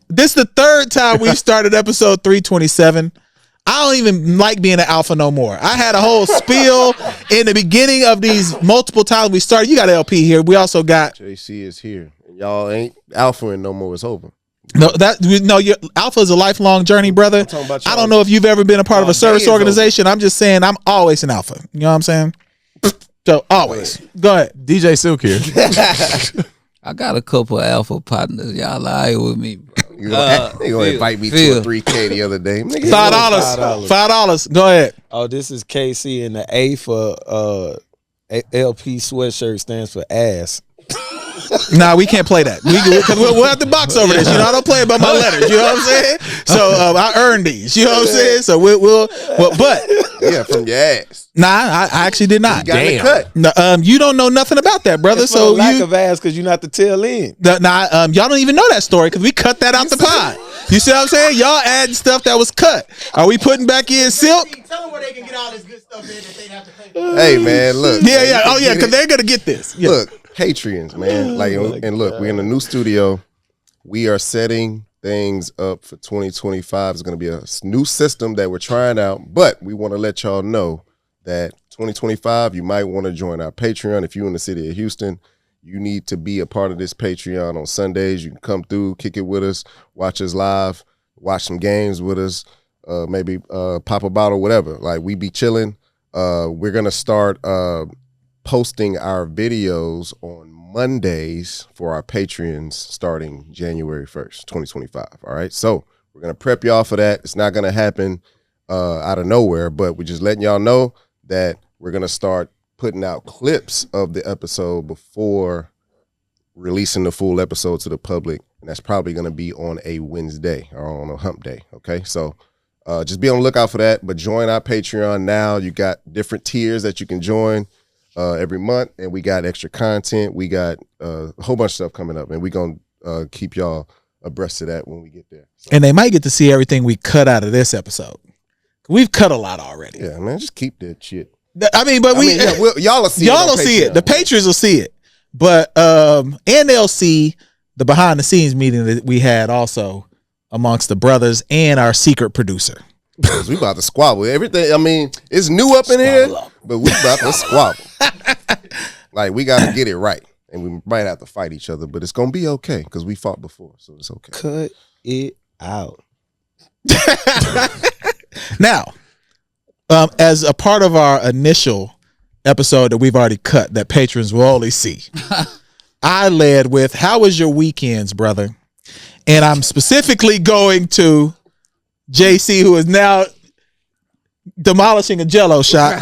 This is the third time we've started episode 327. I don't even like being an alpha no more. I had a whole spiel in the beginning of these multiple times we started. You got LP here. We also got JC is here. Y'all ain't alphaing no more. It's over. No, your alpha is a lifelong journey, brother. I don't know if you've ever been a part of a service organization. I'm just saying I'm always an alpha. You know what I'm saying? So always. Go ahead. DJ Silk here. I got a couple of alpha partners. Y'all lie with me, bro. You gonna invite me to a 3K the other day. $5. Go ahead. Oh, this is KC, and the A for LP sweatshirt stands for ass. Nah, we can't play that. We'll have to box over this. You know, I don't play about my letters. You know what I'm saying? So I earned these. You know what I'm saying? So but yeah, from your ass. Nah, I actually did not. You got in the cut. No, you don't know nothing about that, brother. It's so lack of ass because you're not the tail end. Y'all don't even know that story because we cut that out the pod. You see what I'm saying? Y'all add stuff that was cut. Are we putting back in Silk? Tell them where they can get all this good stuff in that they have to pay for. Hey man, look. Yeah. Oh yeah, because they're gonna get this. Yeah. Look. Patreons, man. And look, we're in a new studio. We are setting things up for 2025. It's going to be a new system that we're trying out, but we want to let y'all know that 2025, you might want to join our Patreon. If you're in the city of Houston, you need to be a part of this Patreon on Sundays. You can come through, kick it with us, watch us live, watch some games with us, maybe pop a bottle, whatever. Like, we be chilling. We're going to start posting our videos on Mondays for our Patreons starting January 1st, 2025. All right. So we're going to prep y'all for that. It's not going to happen out of nowhere, but we're just letting y'all know that we're going to start putting out clips of the episode before releasing the full episode to the public. And that's probably going to be on a Wednesday or on a hump day. Okay. So just be on the lookout for that, but join our Patreon now. You got different tiers that you can join every month, and we got extra content. We got a whole bunch of stuff coming up, and we're going to keep y'all abreast of that when we get there. So. And they might get to see everything we cut out of this episode. We've cut a lot already. Yeah, man, just keep that shit. Y'all will see y'all will see it. The patrons will see it. But and they'll see the behind the scenes meeting that we had also amongst the brothers and our secret producer. Because we about to squabble. Everything, I mean, it's new up in here, but we about to squabble. Like, we got to get it right. And we might have to fight each other, but it's going to be okay because we fought before, so it's okay. Cut it out. Now, as a part of our initial episode that we've already cut that patrons will only see, I led with, how was your weekends, brother? And I'm specifically going to JC, who is now demolishing a Jell-O shot.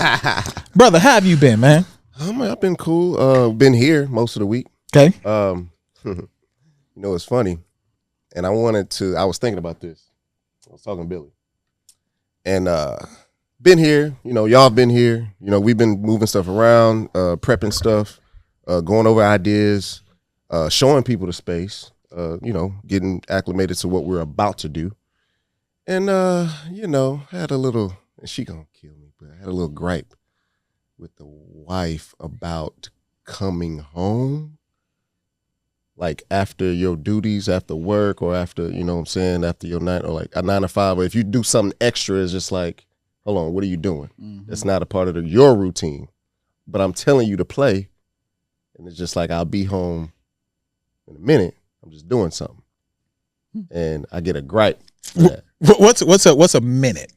Brother, how have you been, man? I've been cool. Been here most of the week. Okay. You know, it's funny. And I was thinking about this. I was talking to Billy. And been here, you know, y'all been here. You know, we've been moving stuff around, prepping stuff, going over ideas, showing people the space, you know, getting acclimated to what we're about to do. And, you know, had a little, and she gonna kill me, but I had a little gripe with the wife about coming home. Like after your duties, after work, or after, you know what I'm saying, after your 9 to 5, or if you do something extra, it's just like, hold on, what are you doing? Mm-hmm. That's not a part of your routine. But I'm telling you to play, and it's just like, I'll be home in a minute. I'm just doing something. And I get a gripe for that. What's a minute?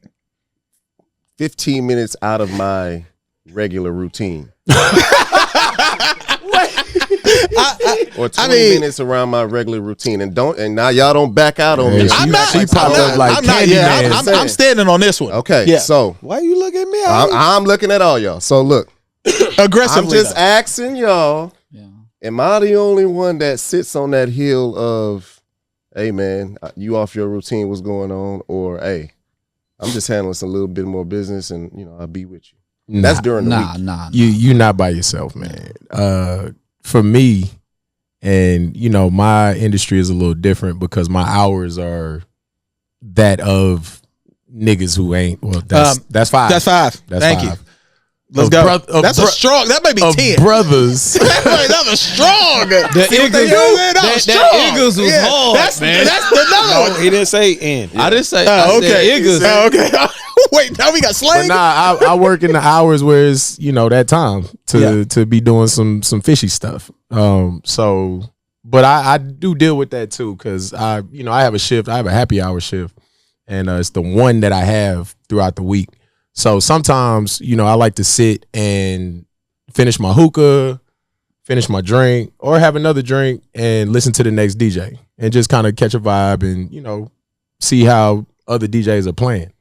15 minutes out of my regular routine. Or 20 minutes around my regular routine, and now y'all don't back out on me. I'm standing on this one. Okay, yeah. So why you look at me? I'm looking at all y'all. So look, aggressively. I'm just asking y'all. Yeah. Am I the only one that sits on that hill of, hey man, you off your routine? What's going on? Or hey, I'm just handling a little bit more business, and you know I'll be with you. That's during the week. You're not by yourself, man. For me, and you know, my industry is a little different because my hours are that of niggas who ain't. Well, that's 5. That's 5. Thank you. Let's go. That's a strong. That might be 10 brothers. That was strong. The Eagles was hard, man. That's another No, he didn't say in. I didn't say. Oh, I said okay. niggas. Oh, okay. Wait, now we got But slang. nah, I work in the hours where it's that time to be doing some fishy stuff. But I do deal with that too because I have a shift. I have a happy hour shift, and it's the one that I have throughout the week. So sometimes I like to sit and finish my hookah, finish my drink, or have another drink and listen to the next DJ and just kind of catch a vibe and see how other DJs are playing.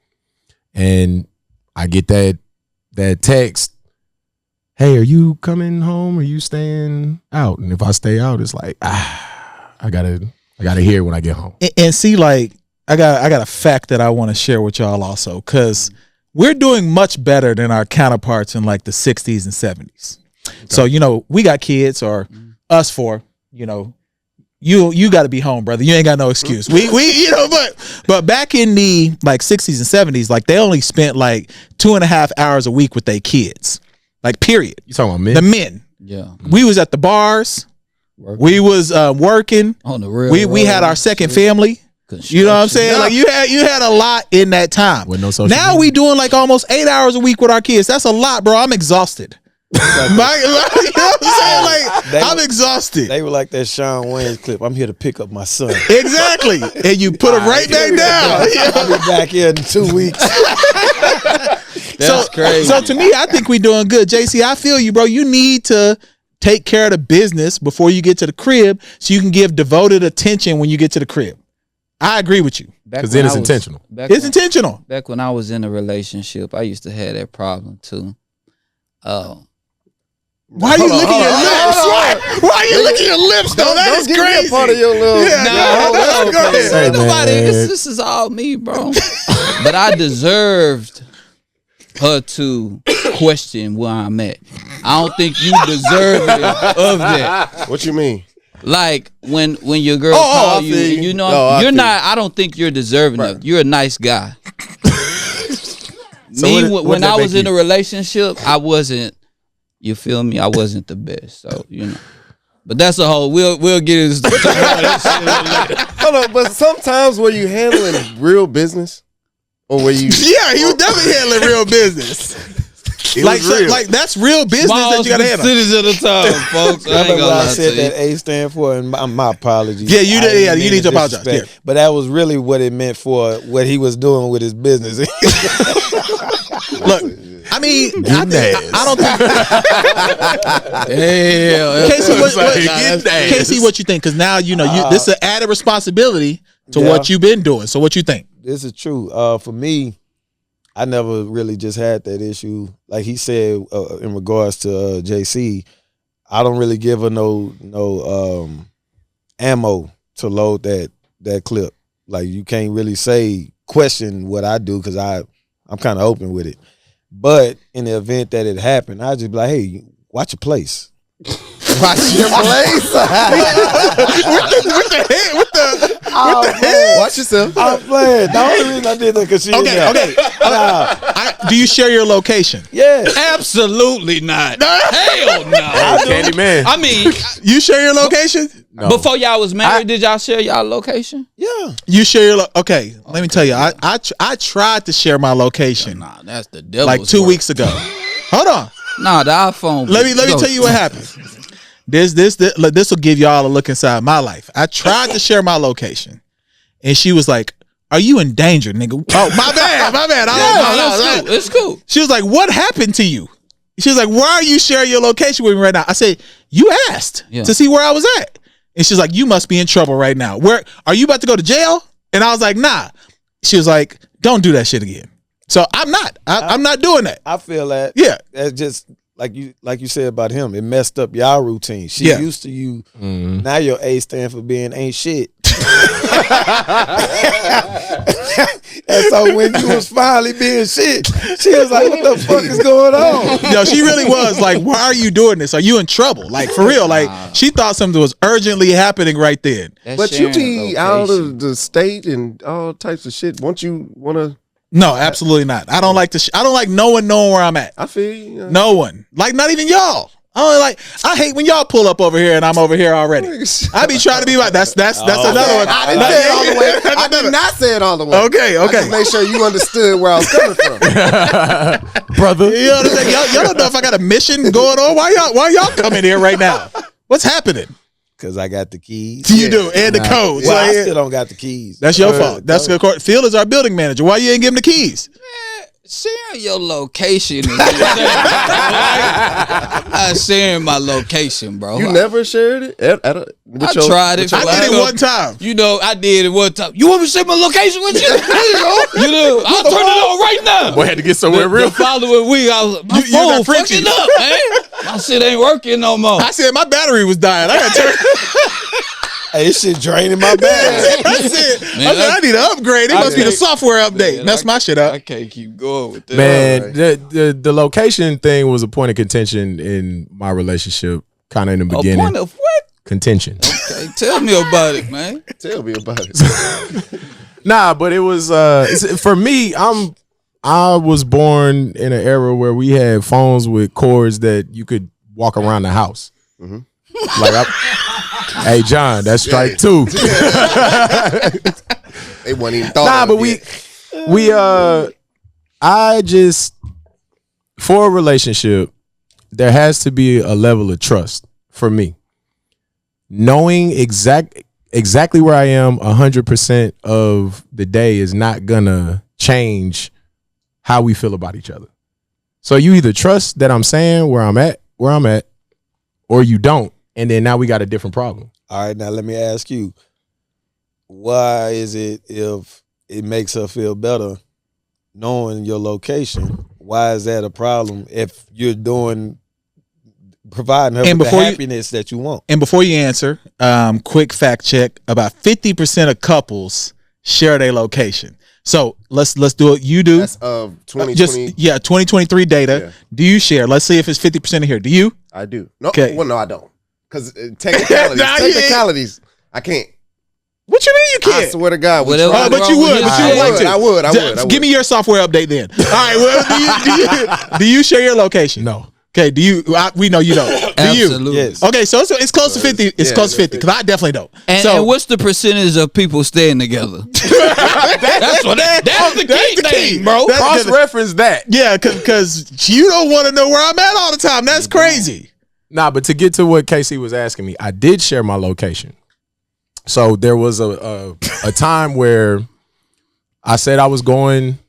And I get that text, hey, are you coming home? Are you staying out? And if I stay out, it's like, I gotta hear it when I get home. And see, like, I got a fact that I want to share with y'all also, because we're doing much better than our counterparts in like the 60s and 70s. Okay. So, we got kids, or us four, you got to be home, brother. You ain't got no excuse. We but back in the like 60s and 70s, like they only spent like 2.5 hours a week with their kids. Like, period. You talking about men? The men. Yeah. We was at the bars. We was working on the real. We had our second family. You know what I'm saying? Like you had a lot in that time. With no social now media. we doing like almost 8 hours a week with our kids. That's a lot, bro. I'm exhausted. You know what I'm saying? Like, I'm exhausted. They were like that Shawn Wayans clip. I'm here to pick up my son. Exactly. And you put him right back down. I'll be back here in 2 weeks. That's crazy. So to me, I think we doing good. JC, I feel you, bro. You need to take care of the business before you get to the crib so you can give devoted attention when you get to the crib. I agree with you. Because then it's intentional. It's intentional. Back when I was in a relationship, I used to have that problem too. Why are you licking your lips? Why are you licking your lips, though? That is crazy. Part of your little. Yeah, Nobody. This is all me, bro. But I deserved her to question where I'm at. I don't think you deserve it of that. What you mean? Like when your girl call you, and you're not. I don't think you're deserving of it. You're a nice guy. When I was in a relationship, I wasn't. You feel me? I wasn't the best. So but that's a whole. We'll get into that. Hold on, but sometimes were you handling real business, or were you? Yeah, he was definitely handling real business. Like that's real business that you gotta handle. Cities at a time, folks. I ain't Remember gonna what I lie said to you. that A stand for, and my apologies. Yeah, you did. Yeah, you need to apologize. Disrespect. Yeah. But that was really what it meant for what he was doing with his business. Look, I mean, I don't think. Casey, what you think? Because now this is an added responsibility to what you've been doing. So what you think? This is true. For me, I never really just had that issue. Like he said, in regards to JC, I don't really give her no ammo to load that clip. Like you can't really question what I do because I'm kind of open with it. But in the event that it happened, I just be like, hey, watch your place. Watch your place. with the head. Watch yourself. I'm playing. The only reason I did that because she Okay. Do you share your location? Yeah. Absolutely not. Hell no. Candyman. I mean, You share your location? No. before y'all was married, did y'all share y'all location? Yeah. You share your okay. Let me tell you, I tried to share my location Nah, that's the devil. like 2 weeks ago. Hold on. Nah, the iPhone. Let me tell you what happened. This will give y'all a look inside my life. I tried to share my location, and she was like, "Are you in danger, nigga?" Oh, my bad. It's cool. She was like, "What happened to you?" She was like, "Why are you sharing your location with me right now?" I said, "You asked to see where I was at," and she's like, "You must be in trouble right now. Where are you about to go to jail?" And I was like, "Nah." She was like, "Don't do that shit again." So I'm not. I'm not doing that. I feel that. Yeah. That's just like you said about him. It messed up y'all routine. She used to you. Now your A stand for being ain't shit. And so when you was finally being shit, she was like, "What the fuck is going on?" No, she really was like, "Why are you doing this? Are you in trouble?" Like for real. Like she thought something was urgently happening right then. But you be out of the state and all types of shit. Won't you want to? No, absolutely not. I don't like I don't like no one knowing where I'm at. I feel you. No one. Like not even y'all. I hate when y'all pull up over here and I'm over here already. I be trying to be like that's another one. I didn't say it all the way. I did not say it all the way. Okay. I just make sure you understood where I was coming from. Brother. You know what I'm saying? Y'all don't know if I got a mission going on. Why y'all coming here right now? What's happening? Because I got the keys. You do, and the codes. Well, I Like, still don't got the keys. that's your fault. That's the court. Phil is our building manager. Why you ain't give him the keys? Sharing your location. I'm not sharing my location, bro. You never shared it? I tried it. I did it one time. You know, I did it one time. You want me to share my location with you? You know, I'll turn it on right now. Boy, had to get somewhere real. The following week, I was like, my phone fucking up, man. My shit ain't working no more. I said my battery was dying. I got to turn. Hey, this shit draining my battery. I need to upgrade. It must be the software update. Mess my shit up. I can't keep going with that. Man, the location thing was a point of contention in my relationship, kind of in the beginning. A point of what? Contention. Okay, tell me about it, man. Tell me about it. Nah, but it was for me. I was born in an era where we had phones with cords that you could walk around the house. Mm-hmm. Like, hey John, that's strike two. They wasn't even thought. But I just, for a relationship, there has to be a level of trust for me. Knowing exactly where I am 100% of the day is not gonna change how we feel about each other. So you either trust that I'm saying where I'm at, or you don't. And then now we got a different problem. All right, now let me ask you, why is it if it makes her feel better knowing your location, why is that a problem if you're providing her with the happiness that you want? And before you answer, quick fact check, about 50% of couples share their location. So let's do it. You do. That's of 2020. 2023 data. Yeah. Do you share? Let's see if it's 50% in here. Do you? I do. No, okay. Well, no, I don't. Because technicalities, I can't. What you mean you can't? I swear to God. But you would. I would. Give me your software update then. All right. Well, do you share your location? No. Okay. Do you? We know you don't. Do Absolutely. you? Yes. Okay. So it's close to 50. It's close to 50 because I definitely don't. And what's the percentage of people staying together? That's the key thing, bro. Cross-reference that. Yeah, because you don't want to know where I'm at all the time. That's crazy. Nah, but to get to what Casey was asking me, I did share my location. So there was a time where I said I was going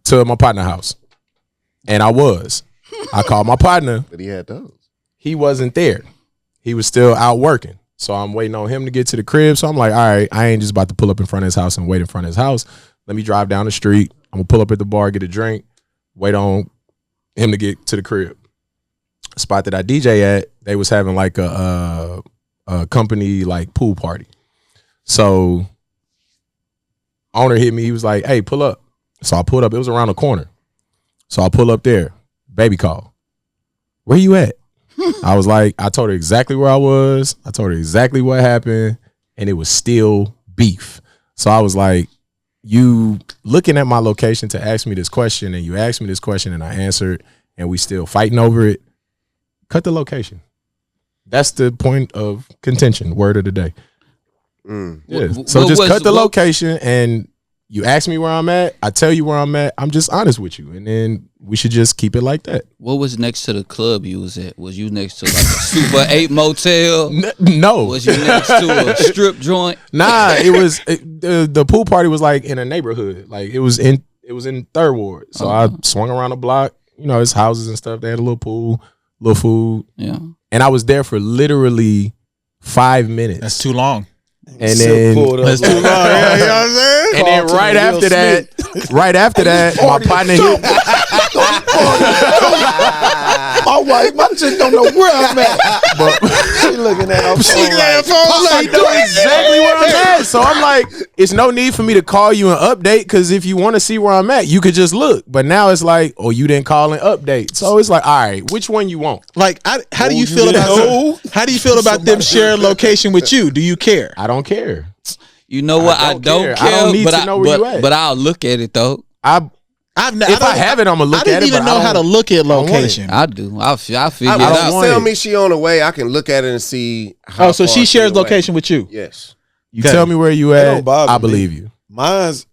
to my partner's house, and I was. I called my partner, but he had those. He wasn't there. He was still out working. So I'm waiting on him to get to the crib. So I'm like, all right, I ain't just about to pull up in front of his house and wait in front of his house. Let me drive down the street. I'm gonna pull up at the bar, get a drink, wait on him to get to the crib. Spot that I DJ at, they was having like a company like pool party. So owner hit me. He was like, "Hey, pull up." So I pulled up. It was around the corner. So I pull up there. Baby call. Where you at? I was like, I told her exactly where I was. I told her exactly what happened, and it was still beef. So I was like, you looking at my location to ask me this question, and you asked me this question, and I answered, and we still fighting over it. Cut the location. That's the point of contention. Word of the day. Yeah. So just cut the location, and you ask me where I'm at. I tell you where I'm at. I'm just honest with you, and then we should just keep it like that. What was next to the club you was at? Was you next to like a Super 8 motel? No. Was you next to a strip joint? Nah, it was the pool party was like in a neighborhood. Like it was in Third Ward. So I swung around the block. You know, it's houses and stuff. They had a little pool, little food. Yeah. And I was there for literally 5 minutes. That's too long. And then that's too long. Yeah, you know what I'm saying? And then right after that, my partner hit. My wife, my chick don't know where I'm at. But she looking at her phone. Like, know exactly where I'm at. So I'm like, it's no need for me to call you and update, because if you want to see where I'm at, you could just look. But now it's like, oh, you didn't call and update. So it's like, all right, which one you want? Like, how do you feel about them sharing location with you? Do you care? I don't care. You know what? I don't care. I don't need to know where you at. But I'll look at it though. If I have it, I'm gonna look at it. I didn't even know how to look at location. I do. I figure I it don't out. tell me she on the way. I can look at it and see. How So far she shares away. location with you. Yes. You tell me where you It at. don't bother I me. believe you. Mine's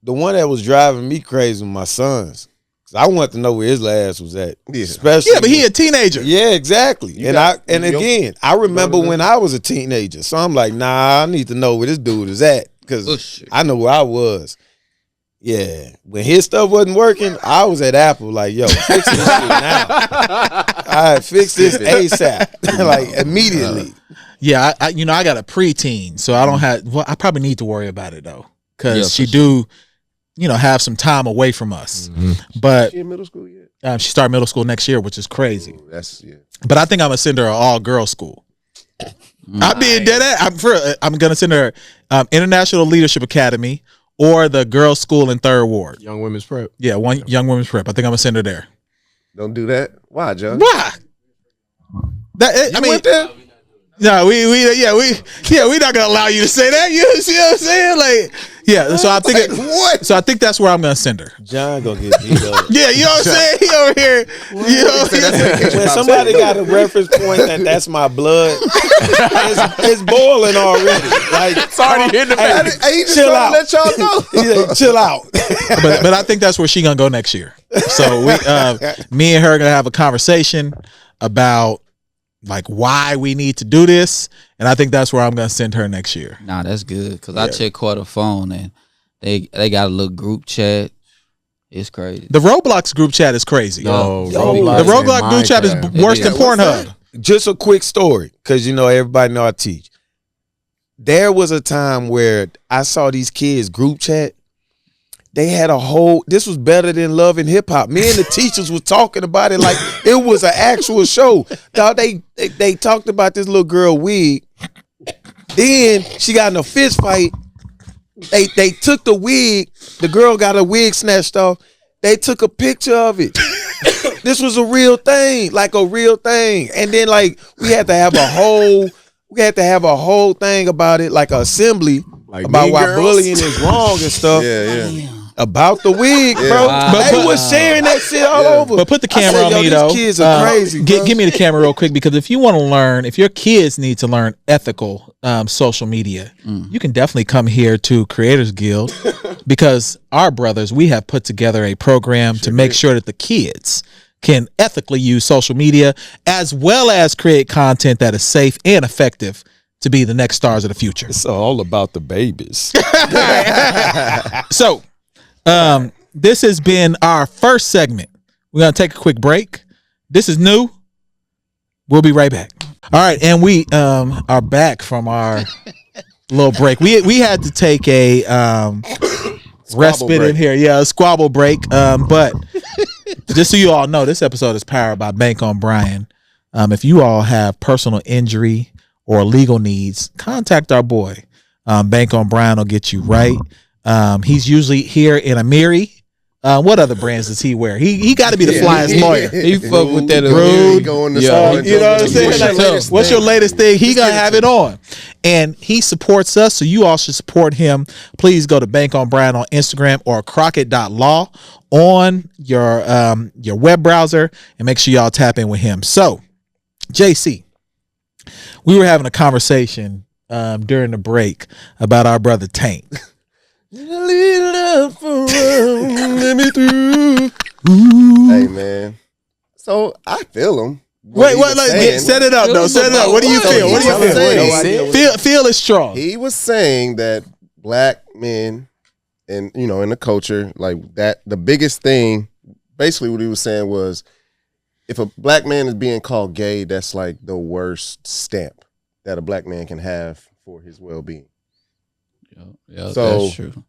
the one that was driving me crazy with my sons. 'Cause I wanted to know where his last was at. Yeah. Especially Yeah, but he a teenager. Yeah, exactly. You And got- again, I remember when I was a teenager. So I'm like, nah, I need to know where this dude is at. Because Bullshit. I know where I was. Yeah. When his stuff wasn't working, I was at Apple like, yo, fix this shit now. All right, fix this ASAP. Like immediately. Yeah, I got a preteen, so I don't have. Well, I probably need to worry about it though, because Yeah, she for do, have some time away from us. But She in middle school yet? she started middle school next year, which is crazy. Ooh, that's yeah. But I think I'm gonna send her an all girl school. I'm being dead at. I'm gonna send her International Leadership Academy or the girls' school in Third Ward. Young Women's Prep. Yeah, one young women's prep. I think I'm gonna send her there. Don't do that. Why, Joe? Why? I mean, Went there? no, we're not gonna allow you to say that. You see what I'm saying? Like, yeah. So I think What? So I think that's where I'm gonna send her. John gonna get beat up. Yeah, you know what I'm saying? He over here. When somebody got a reference point that's my blood, it's boiling already. Like It's already in the hey, bag. Hey, he just chill trying out. to let y'all know. He's like, chill out. but I think that's where she gonna go next year. So me and her are gonna have a conversation about like why we need to do this, and I think that's where I'm gonna send her next year. Nah, that's good. Cause I checked quarter phone and they got a little group chat. It's crazy. The Roblox group chat is crazy. Yo, The Roblox Roblox and group chat is Minecraft. worse It than is. Pornhub. Just a quick story, because everybody know I teach. There was a time where I saw these kids group chat. They had this was better than Love and Hip Hop. Me and the teachers was talking about it like it was an actual show. Dog, they talked about this little girl wig. Then she got in a fist fight. They took the wig. The girl got her wig snatched off. They took a picture of it. This was a real thing, like a real thing. And then like we had to have a whole thing about it, like an assembly Like about Mean why Girls? bullying is wrong and stuff. Yeah. About the wig, bro. But- They was sharing that shit all over. But put the I camera said, on yo, me these though. kids are crazy. Bro. Give me the camera real quick, because if you want to learn, if your kids need to learn ethical social media, you can definitely come here to Creators Guild, because our brothers, we have put together a program to make sure that the kids can ethically use social media as well as create content that is safe and effective to be the next stars of the future. It's all about the babies. So, this has been our first segment. We're going to take a quick break. This is new. We'll be right back. All right, and we are back from our little break. We had to take a respite break. in here. Yeah, a squabble break. But just so you all know, this episode is powered by Bank on Bryan. If you all have personal injury or legal needs, contact our boy. Bank on Bryan will get you right. He's usually here in Amiri. What other brands does he wear? He got to be the flyest lawyer. He fuck with that Rude. Going to Yeah. start You know what I'm saying? What's your Like, latest what's your thing? latest thing? He Just gonna give it have to it on, and he supports us. So you all should support him. Please go to Bank on Bryan on Instagram or Crockett.law on your web browser, and make sure y'all tap in with him. So, JC, we were having a conversation during the break about our brother Tank. Hey man. So I feel him. Wait, what? Like, set it up though. Set it up. What do you feel? What do you feel? Feel is strong. He was saying that black men and in the culture, like that, the biggest thing, basically what he was saying was, if a black man is being called gay, that's like the worst stamp that a black man can have for his well-being. Yeah, So- that's true.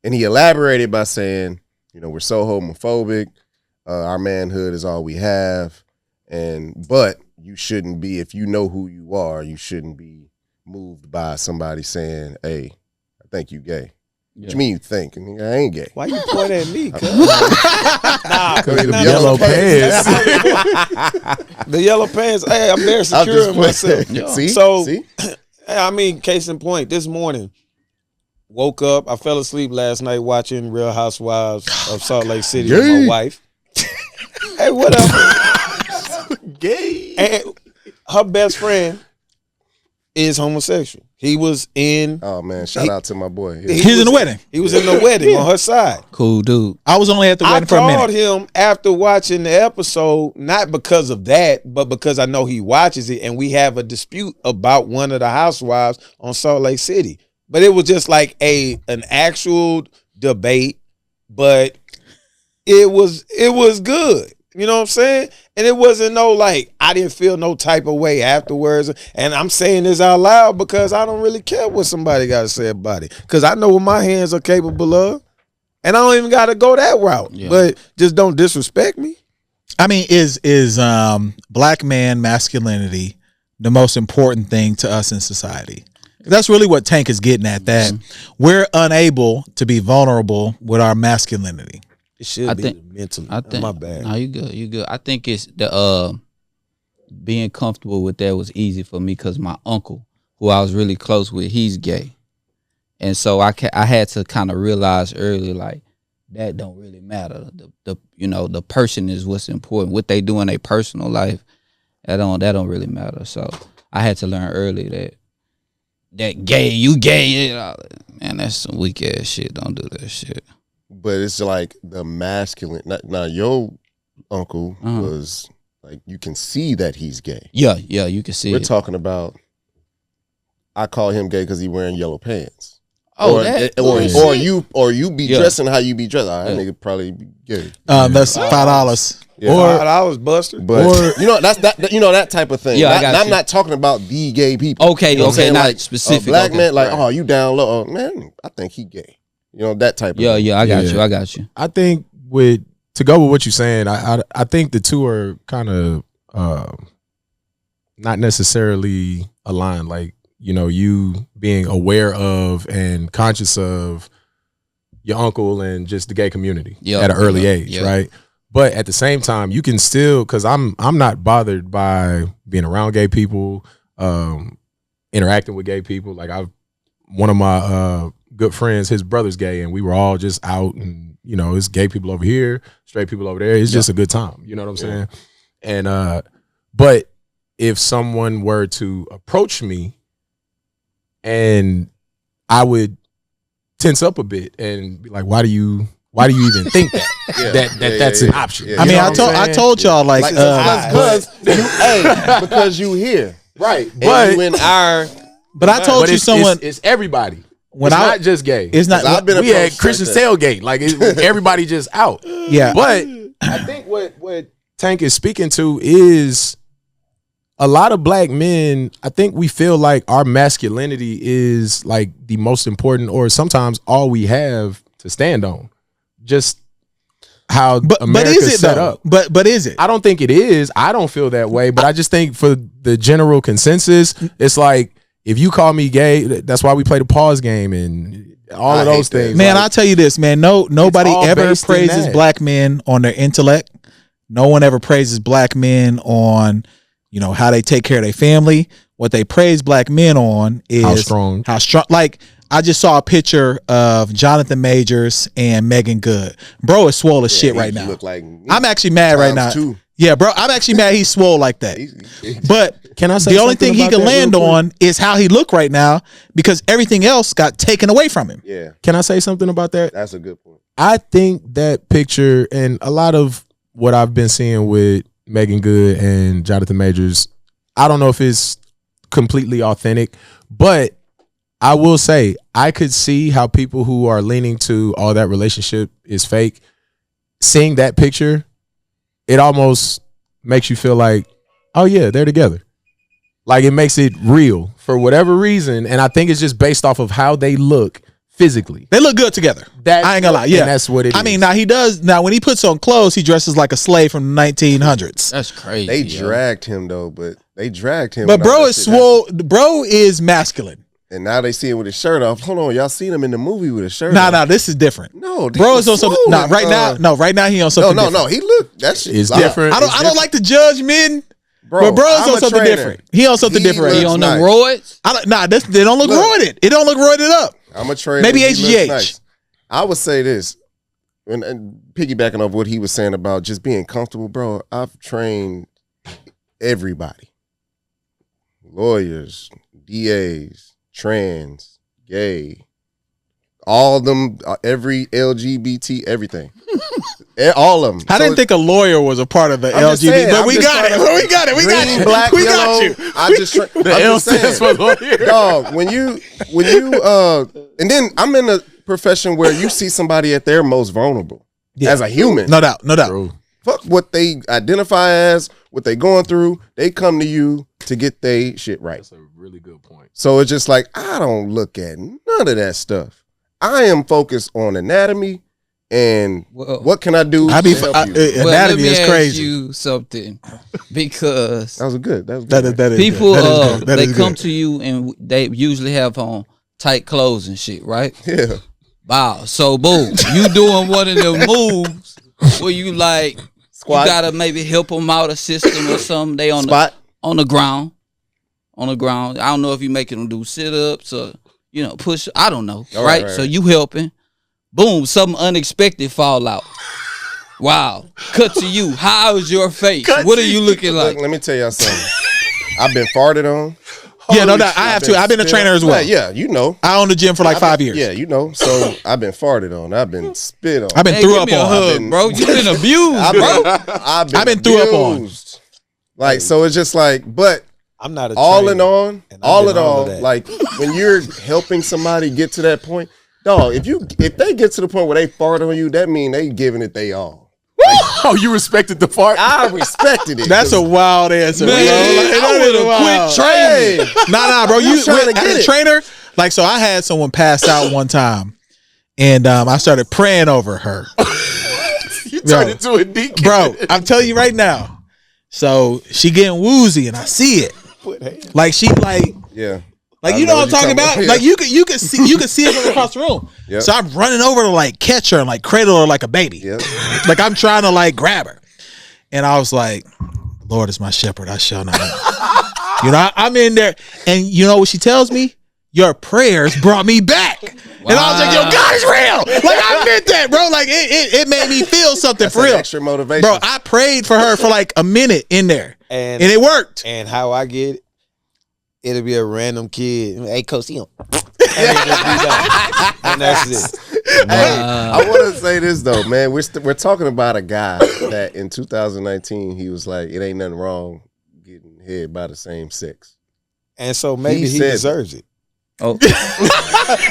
And he elaborated by saying, we're so homophobic, our manhood is all we have, but you shouldn't be, if you know who you are, you shouldn't be moved by somebody saying, hey, I think you gay. What you mean you think? I mean, I ain't gay. Why you point at me? Cuz? The Yellow pants. The yellow pants. Hey, I'm very I'm secure just in myself. playing. See? So, See? I mean, case in point, this morning, woke up. I fell asleep last night watching Real Housewives of Salt Lake City with my wife. Hey, whatever. Gay. And her best friend is homosexual. He was in. Oh man, shout out to my boy. He was in the wedding. He was in the wedding on her side. Cool dude. I was only at the wedding for a I minute. called him after watching the episode, not because of that, but because I know he watches it, and we have a dispute about one of the housewives on Salt Lake City. But it was just like an actual debate, but it was good. You know what I'm saying? And it wasn't no like, I didn't feel no type of way afterwards. And I'm saying this out loud because I don't really care what somebody got to say about it. Because I know what my hands are capable of. And I don't even got to go that route. Yeah. But just don't disrespect me. I mean, is black man masculinity the most important thing to us in society? That's really what Tank is getting at, that we're unable to be vulnerable with our masculinity. It should be mentally. My bad. No, you good. I think it's the being comfortable with that was easy for me because my uncle, who I was really close with, he's gay, and so I had to kind of realize early, like, that don't really matter. The person is what's important. What they do in their personal life, that don't really matter. So I had to learn early that gay, you gay, man, that's some weak ass shit. Don't do that shit. But it's like the masculine. Now your uncle was like, you can see that he's gay. Yeah, you can see. We're talking about. I call him gay because he wearing yellow pants. Oh, or you be dressing how you be dressed. That nigga probably be gay. That's $5. Yeah. Or $5, Buster. But that type of thing. Yeah, I'm not talking about the gay people. Okay, you know not like specific. A black man, like, you down low. Oh, man, I think he gay. You know, that type of thing. Yeah, I got you. I think to go with what you're saying, I think the two are kind of not necessarily aligned. Like, you being aware of and conscious of your uncle and just the gay community at an early age, right? But at the same time, you can still, because I'm not bothered by being around gay people, interacting with gay people. Like, one of my good friends, his brother's gay, and we were all just out, and it's gay people over here, straight people over there. It's just a good time. You know what I'm saying? And but if someone were to approach me, and I would tense up a bit and be like, why do you even think that that's an option? I mean, I told y'all like because you here, right? But you in our. But I told you someone. It's everybody. It's not just gay. It's not. We had Christian tailgate. Like, everybody just out. Yeah. But I think what Tank is speaking to is a lot of black men. I think we feel like our masculinity is like the most important, or sometimes all we have to stand on. Just how America's set up. But is it? I don't think it is. I don't feel that way. But I just think for the general consensus, it's like, if you call me gay, that's why we play the pause game and all of those things. Man, I'll tell you this, man. Nobody ever praises black men on their intellect. No one ever praises black men on, how they take care of their family. What they praise black men on is how strong. Like, I just saw a picture of Jonathan Majors and Megan Good. Bro is swole as shit right now. Look like I'm actually mad right now. Too. Yeah, bro, I'm actually mad he's swole like that. But can I say the only thing he can land on is how he look right now, because everything else got taken away from him. Yeah. Can I say something about that? That's a good point. I think that picture and a lot of what I've been seeing with Megan Good and Jonathan Majors, I don't know if it's completely authentic, but I will say I could see how people who are leaning to all that relationship is fake, seeing that picture, it almost makes you feel like, oh yeah, they're together. Like, it makes it real for whatever reason. And I think it's just based off of how they look physically. They look good together. I ain't gonna lie. Yeah, and that's what it is. I mean, now he does. Now, when he puts on clothes, he dresses like a slave from the 1900s. That's crazy. They dragged him though, but bro is swole. Bro is masculine. And now they see him with his shirt off. Hold on, y'all seen him in the movie with his shirt off. Nah, this is different. No, bro is on something. Nah, right now he on something. No, he look. That shit is different. I don't like to judge men, but bro's on something different. He on something different. He on the roids? They don't look roided. It don't look roided up. I'm a trainer. Maybe He looks HGH. nice. I would say this, and piggybacking off what he was saying about just being comfortable, bro. I've trained everybody, lawyers, DAs, trans, gay, all of them, every LGBT, everything. All of them. I didn't think a lawyer was a part of the I'm just LGBT, saying, but I'm we just got it. trying to- We got it. We got Green, it. black, We yellow. got you. I just the L stands for lawyer. dog. When you and then I'm in a profession where you see somebody at their most vulnerable as a human. No doubt. No doubt. Bro. Fuck what they identify as, what they going through. They come to you to get their shit right. That's a really good point. So it's just like I don't look at none of that stuff. I am focused on anatomy and what can I do I be to help you. Well, let anatomy me is ask crazy. you something, because That was good. That was That good. is that is people good. That is good. That they is come good. to you and they usually have on tight clothes and shit, right? Yeah. Wow. So boom, you doing one of them moves where you like Squat. you gotta maybe help them out, assist them or something. They on Spot. on the ground. On the ground. I don't know if you making them do sit-ups or push. I don't know. Right? right. So you helping. Boom, something unexpected fall out. Wow. Cut to you. How is your face? What are you looking like? Look, let me tell y'all something. I've been farted on. Yeah, no doubt. I have to. I've been a trainer as well. Yeah, you know. I owned the gym for like 5 years. Yeah, you know. So I've been farted on. I've been spit on. I've been Hey, threw give up me a on. hug, been- bro. You been abused, bro. I've been threw up on. abused. Like, so it's just like, but I'm not a all trainer, in all, and I've all been in all, of that. like when you're helping somebody get to that point, dog, if they get to the point where they fart on you, that mean they giving it they all. Oh, you respected the fart? I respected it. That's a wild answer, Man, bro. Like, I that is would've wild. quit training. Nah, bro. You trying to as get a it. trainer, like, so I had someone pass out one time, and I started praying over her. You turned into a deacon. Bro, I'm telling you right now. So she getting woozy, and I see it. Like she yeah. like I you know what I'm you're talking about? Yeah. Like you could see it from across the room. Yep. So I'm running over to like catch her and like cradle her like a baby. Yep. Like I'm trying to like grab her. And I was like, Lord is my shepherd, I shall not want. You know, I'm in there, and you know what she tells me? Your prayers brought me back. And I was like, yo, God is real. Like I meant that, bro. Like it made me feel something That's for an real. extra motivation. Bro, I prayed for her for like a minute in there. and And it worked. and how I get it, it'll be a random kid. Hey, coach, see him. And it just be done. And that's it. Hey, I want to say this though, man. We're talking about a guy that in 2019 he was like, it ain't nothing wrong getting head by the same sex. And so maybe he said deserves it. Oh,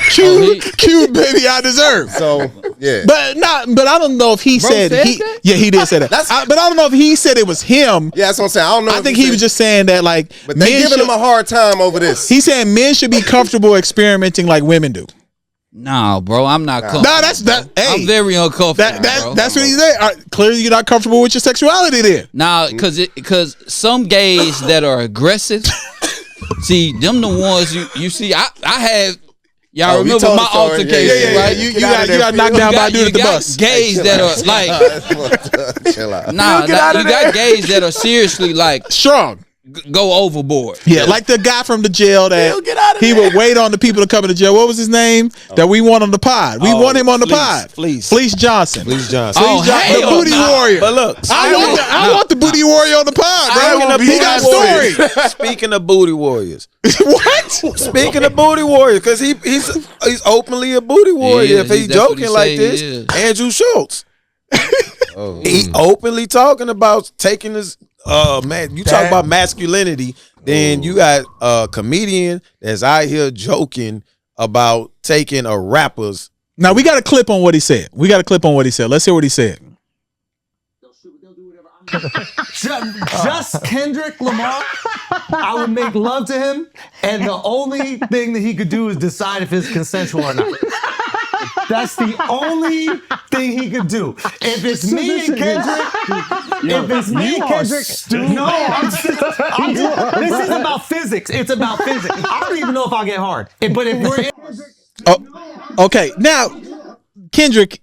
Cute baby, I deserve. So yeah, But I don't know if he Bro said said he. that? Yeah, he did say that. but I don't know if he said it was him. yeah, that's what I'm saying. I don't know. I if think he was just saying that like but they giving him a hard time over this. He's saying men should be comfortable experimenting like women do. nah, bro. I'm not comfortable. No, that's that. Hey, I'm very uncomfortable. bro. that's what he said. Clearly, you're not comfortable with your sexuality then. Nah, because some gays that are aggressive, see them the ones you see. I had y'all Oh, we remember told my the story. altercation, right? You got knocked down by a dude at the bus. Gays that are like Chill out. nah, you got gays that are seriously like Strong. go overboard. Yeah, like the guy from the jail that he would wait on the people to come into jail. What was his name? That we want on the pod. We want him on the pod. Fleece Johnson. Please, Johnson. Oh, The hell booty nah. warrior. But look, I want the booty warrior on the pod, Speaking bro. of He booty got warriors. stories. Speaking of booty warriors. What? Speaking of booty warriors, because he's openly a booty warrior. is. If he's That's what joking he like say he this, is. Andrew Schultz. Oh. He openly talking about taking his man. You talk about masculinity, then you got a comedian that's out here joking about taking a rapper's. Now we got a clip on what he said. Let's hear what he said. Just Kendrick Lamar, I would make love to him, and the only thing that he could do is decide if it's consensual or not. That's the only thing he could do. If it's me and Kendrick, this is about physics. It's about physics. I don't even know if I'll get hard. But if we're in, Okay, now Kendrick,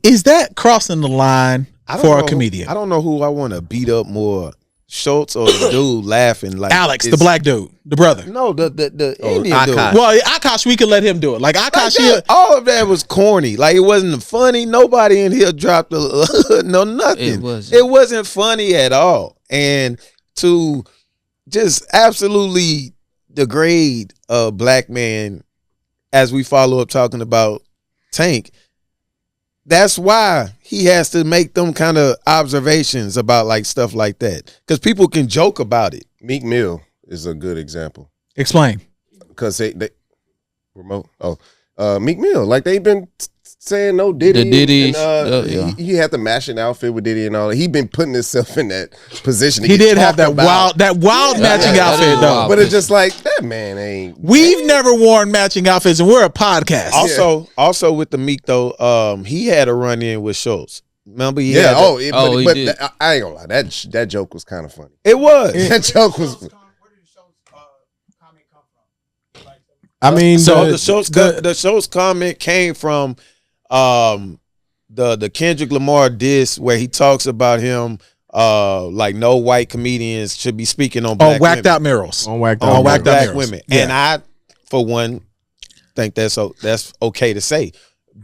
is that crossing the line for a comedian? I don't know who I want to beat up more, Schultz or the dude laughing like Alex, the black dude, the brother. No, the Indian dude. Akash. Well, Akash, we can let him do it. Like Akash, All of that was corny. Like it wasn't funny. Nobody in here dropped no nothing. It wasn't funny at all. And to just absolutely degrade a black man as we follow up talking about Tank, that's why he has to make them kind of observations about like stuff like that. Because people can joke about it. Meek Mill is a good example. explain. Because they remote. Meek Mill, like they've been saying no Diddy. The Diddy, and, he had the matching outfit with Diddy and all that. He been putting himself in that position. He did have that wild matching outfit though. But it's just like that man ain't. We've never worn matching outfits, and we're a podcast. Also with the Meek though, he had a run in with Schultz. Remember? He did. I ain't gonna lie. That joke was kind of funny. It was. That joke was. I mean, so the Schultz comment came from the Kendrick Lamar diss where he talks about him like no white comedians should be speaking on black whacked women. out murals on whacked on out black murals. women. Yeah. And I, for one, think that's okay to say.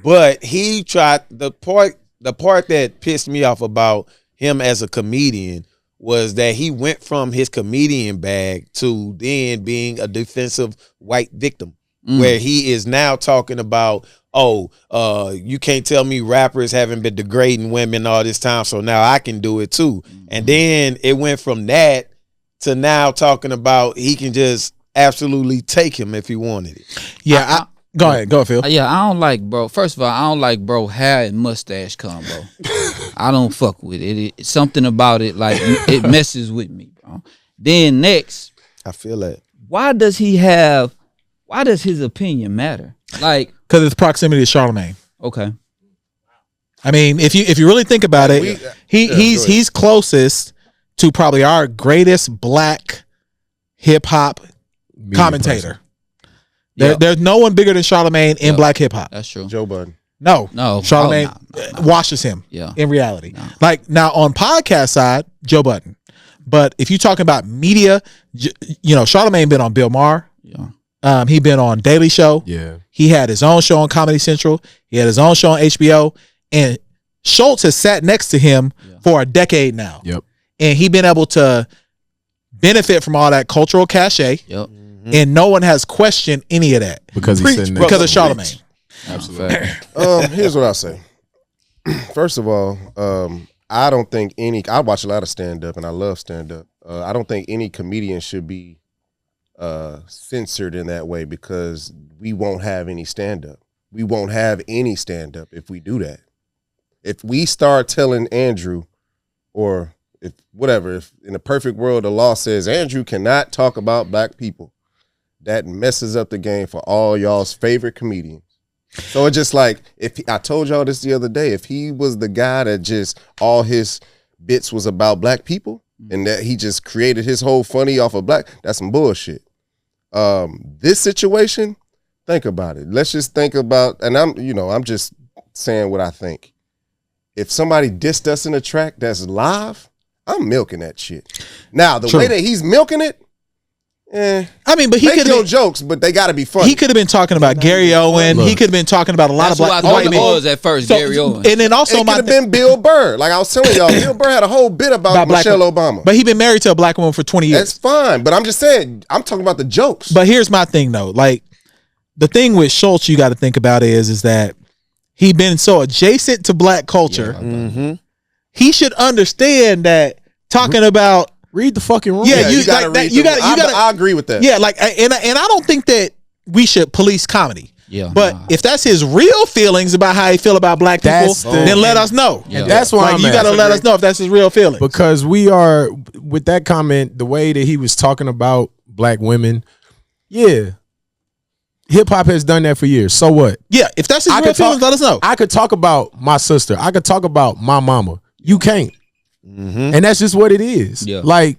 But he tried the part that pissed me off about him as a comedian was that he went from his comedian bag to then being a defensive white victim, where he is now talking about, you can't tell me rappers haven't been degrading women all this time, so now I can do it too. And then it went from that to now talking about he can just absolutely take him if he wanted it. Yeah, go ahead, Phil. Yeah, I don't like, bro. First of all, I don't like, bro, hair and mustache combo. I don't fuck with it. It's something about it, like, it messes with me, bro. Then next, I feel that. why does his opinion matter? Like, Because it's proximity to Charlemagne. okay. I mean, if you really think about it, he's closest to probably our greatest black hip hop commentator. There's no one bigger than Charlemagne in black hip hop. That's true. Joe Budden. No, Charlemagne no. washes him. Yeah. In reality, No. like now on podcast side, Joe Budden. But if you're talking about media, Charlemagne been on Bill Maher. Yeah. He been on Daily Show. Yeah. He had his own show on Comedy Central. He had his own show on HBO. And Schultz has sat next to him for a decade now. Yep. And he been able to benefit from all that cultural cachet. Yep. And no one has questioned any of that. Because he's sitting because of Charlemagne. Absolutely. Here's what I'll say. First of all, I don't think I watch a lot of stand-up and I love stand-up. I don't think any comedian should be censored in that way because we won't have any stand-up. We won't have any stand-up if we do that. If we start telling Andrew, or if in a perfect world the law says Andrew cannot talk about black people, that messes up the game for all y'all's favorite comedians. So it's just like, I told y'all this the other day, if he was the guy that just all his bits was about black people and that he just created his whole funny off of black, that's some bullshit. This situation, think about it. Let's just think about, and I'm just saying what I think. If somebody dissed us in a track that's live, I'm milking that shit. Now, the way that he's milking it, I mean, but he could have jokes, but they got to be funny. He could have been talking about Gary Owen. He could have been talking about a lot That's of black who I thought white it men. was at first, Gary Owen. And then also it could have been Bill Burr. Like I was telling y'all, Bill Burr had a whole bit about Michelle Obama. But he been married to a black woman for 20 years. That's fine. But I'm just saying, I'm talking about the jokes. But here's my thing though. Like the thing with Schultz you got to think about is that he been so adjacent to black culture. He should understand that talking about read the fucking room. Yeah, you gotta like that. read You got. I agree with that. Yeah, like, and I don't think that we should police comedy. Yeah, but if that's his real feelings about how he feel about black people, then let us know. Yeah. That's why you got to let us know if that's his real feelings. Because we are, with that comment, the way that he was talking about black women, hip hop has done that for years. So what? Yeah, if that's his real feelings, let us know. I could talk about my sister. I could talk about my mama. You can't. And that's just what it is. Yeah. Like,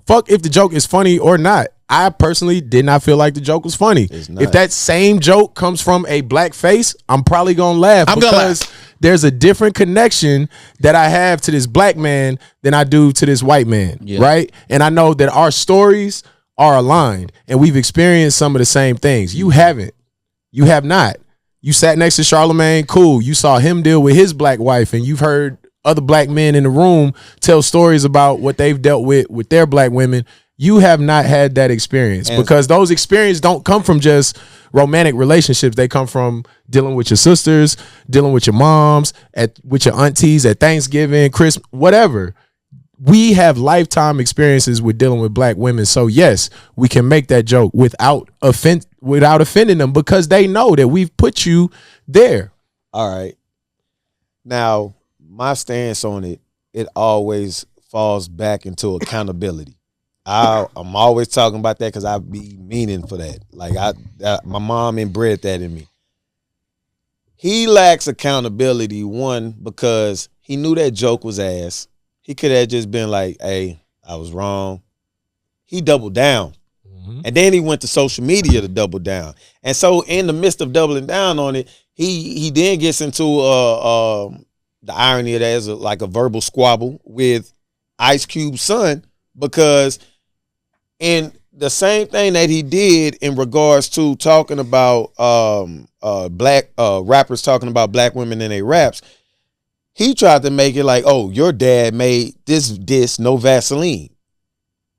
Fuck if the joke is funny or not. I personally did not feel like the joke was funny. If that same joke comes from a black face, I'm probably gonna laugh because there's a different connection that I have to this black man than I do to this white man, right? And I know that our stories are aligned and we've experienced some of the same things. You haven't. You have not. You sat next to Charlemagne, cool. You saw him deal with his black wife and you've heard other black men in the room tell stories about what they've dealt with their black women. You have not had that experience because those experiences don't come from just romantic relationships. They come from dealing with your sisters, dealing with your moms, with your aunties at Thanksgiving, Christmas, whatever. We have lifetime experiences with dealing with black women. So yes, we can make that joke without offending them because they know that we've put you there. All right. Now, my stance on it always falls back into accountability. I'm always talking about that because I be meaning for that. Like my mom inbred that in me. He lacks accountability, one, because he knew that joke was ass. He could have just been like, hey, I was wrong. He doubled down. Mm-hmm. And then he went to social media to double down. And so in the midst of doubling down on it, he then gets into the irony of that is like a verbal squabble with Ice Cube's son, because in the same thing that he did in regards to talking about black rappers talking about black women in their raps, he tried to make it like, oh, your dad made this no Vaseline.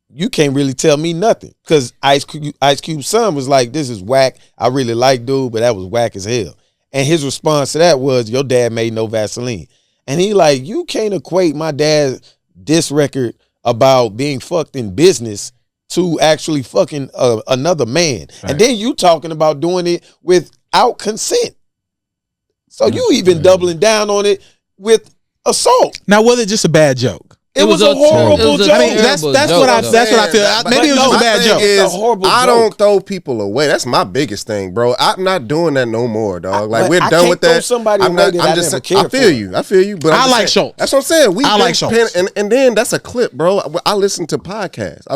You can't really tell me nothing. Because Ice Cube's son was like, this is whack. I really like dude, but that was whack as hell. And his response to that was, your dad made no Vaseline. And he like, you can't equate my dad's diss record about being fucked in business to actually fucking another man. Right. And then you talking about doing it without consent. So you even doubling down on it with assault. Now, was it just a bad joke? It was a horrible joke. I mean, that's what I feel. Maybe it was just a bad joke. It's a horrible joke. I don't throw people away. That's my biggest thing, bro. I'm not doing that no more, dog. Like we're done with that. I feel you. But I like Schultz. That's what I'm saying. I like Schultz. And then that's a clip, bro. I listen to podcasts.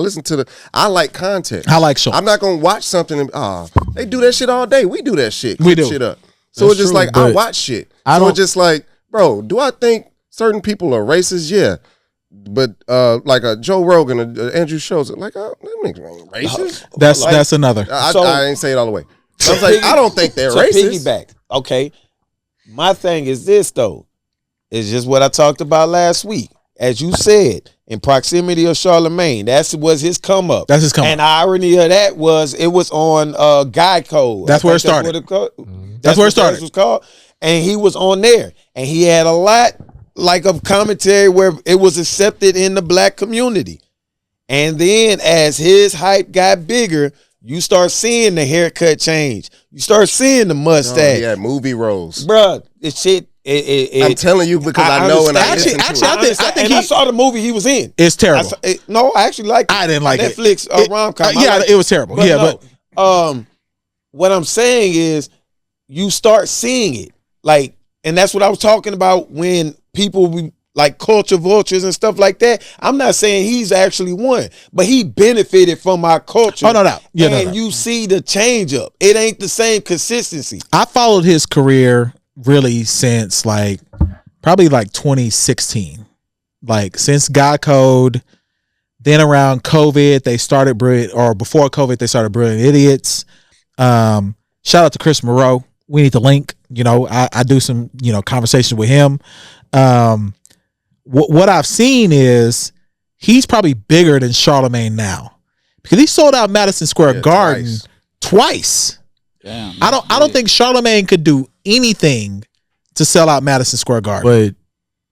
I like content. I like Schultz. I'm not gonna watch something and they do that shit all day. We do that shit. We do shit up. So it's just like I watch shit. So it's just like, bro, do I think certain people are racist? Yeah. But like a Joe Rogan, Andrew Schultz, like that makes me racist. That's another. I ain't say it all the way. I was like, I don't think they're racist. Piggyback. Okay. My thing is this though. It's just what I talked about last week. As you said, in proximity of Charlemagne, that was his come up. That's his come up. And the irony of that was it was on Guy Code. That's where it started. That's where it started. It was called. And he was on there, and he had a lot like of commentary where it was accepted in the black community. And then as his hype got bigger, you start seeing the haircut change. You start seeing the mustache. Yeah, movie roles. Bruh, this shit. I'm telling you because I know and I listen to it. I think I saw the movie he was in. It's terrible. I actually liked it. I didn't like Netflix, it. rom-com. It was terrible. But what I'm saying is you start seeing it. Like, and that's what I was talking about when people like culture vultures and stuff like that. I'm not saying he's actually one, but he benefited from our culture. Oh, no. Yeah, and you see the change up. It ain't the same consistency. I followed his career really since probably 2016. Like since God Code, then around COVID, they started before COVID, they started Brilliant Idiots. Shout out to Chris Moreau. We need to link. I do some, conversation with him. What I've seen is he's probably bigger than Charlemagne now because he sold out Madison Square Garden twice. Damn, I don't think Charlemagne could do anything to sell out Madison Square Garden. But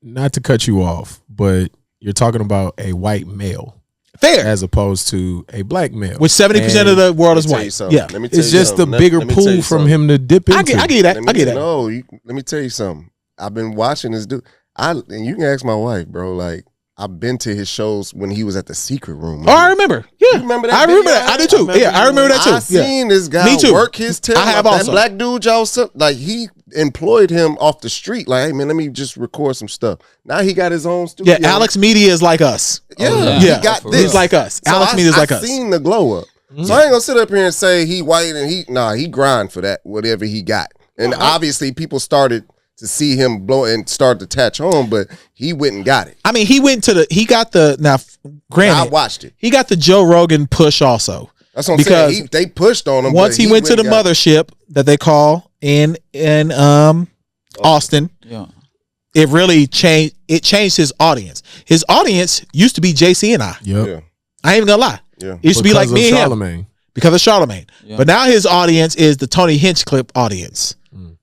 not to cut you off, but you're talking about a white male. Fair. As opposed to a black male. Which 70% of the world is white. Yeah. It's just a bigger pool from him to dip into. I get that. I get that. No, let me tell you something. I've been watching this dude. And you can ask my wife, bro. Like, I've been to his shows when he was at the Secret Room. Oh, I remember. Yeah. You remember that? I remember that. I do too. I remember that too. I seen this guy work his tail. I have off. also. That black dude, y'all, like he employed him off the street. Like, hey man, let me just record some stuff. Now he got his own studio. Yeah, Alex Media is like us. Yeah, Yeah, he got for this. He's like us. So Alex Media is like I us. seen the glow up. So I ain't gonna sit up here and say he white and he grind for that, whatever he got. And obviously people started to see him blow and start to attach on, but he went and got it. I mean, he got the, now granted, I watched it. he got the Joe Rogan push also. That's what I'm Because saying. They pushed on him. Once but he went to the and got it. mothership that they call in Austin, Yeah. it really changed. It changed his audience. His audience used to be JC and I. Yep. Yeah, I ain't even gonna lie. yeah. It used to be like Because me of and him Charlemagne. because of Charlemagne. Yeah. But now his audience is the Tony Hinchcliffe audience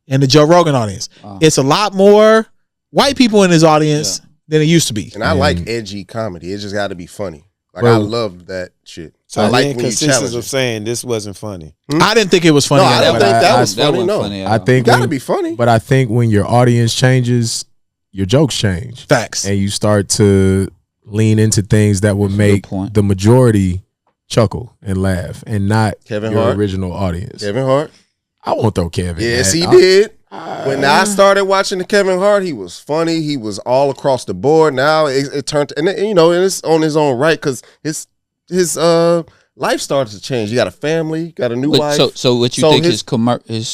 and the Joe Rogan audience. It's a lot more white people in his audience than it used to be. And I like edgy comedy. It just got to be funny. Like Well- I love that shit. So I the like when you inconsistencies challenge of it. saying this wasn't funny. I didn't think it was funny. No, I at don't all. think that I- was funny. wasn't No, funny at I all. think gotta when- be funny. But I think when your audience changes, your jokes change. Facts. And you start to lean into things that would make point. the majority chuckle and laugh and not Kevin your Hart. original audience. Kevin Hart. I won't throw Kevin. Yes, in he that. did. When I started watching the Kevin Hart, he was funny. He was all across the board. Now it turned, and it's on his own right because his life started to change. You got a family, got a new wife. So what you So think his-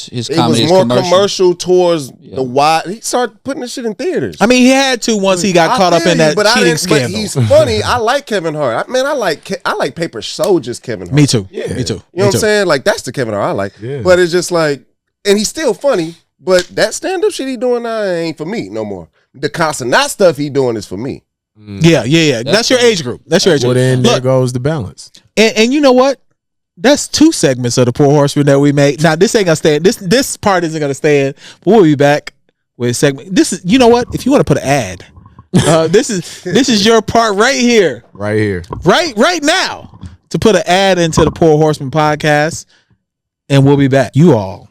his it comedy was is more commercial? commercial towards the wide. He started putting this shit in theaters. I mean, he had to once he got caught up feel in you, that but I cheating didn't- scandal. But he's funny. I like Kevin Hart. I like Paper Soldiers Kevin Hart. Me too. Yeah. Me too. You know what I'm saying? Like that's the Kevin Hart I like. Yeah. But it's just like, and he's still funny. But that stand up shit he doing now ain't for me no more. The consonant stuff he doing is for me. Yeah. That's your age group. That's your age Well, group. then there Look, goes the balance. and you know what? That's 2 segments of the Poor Horseman that we made. Now this ain't gonna stay. This part isn't gonna stay in. But we'll be back with a segment. This is, you know what? If you want to put an ad, this is your part right here, Right here. right now, to put an ad into the Poor Horseman podcast, and we'll be back. You all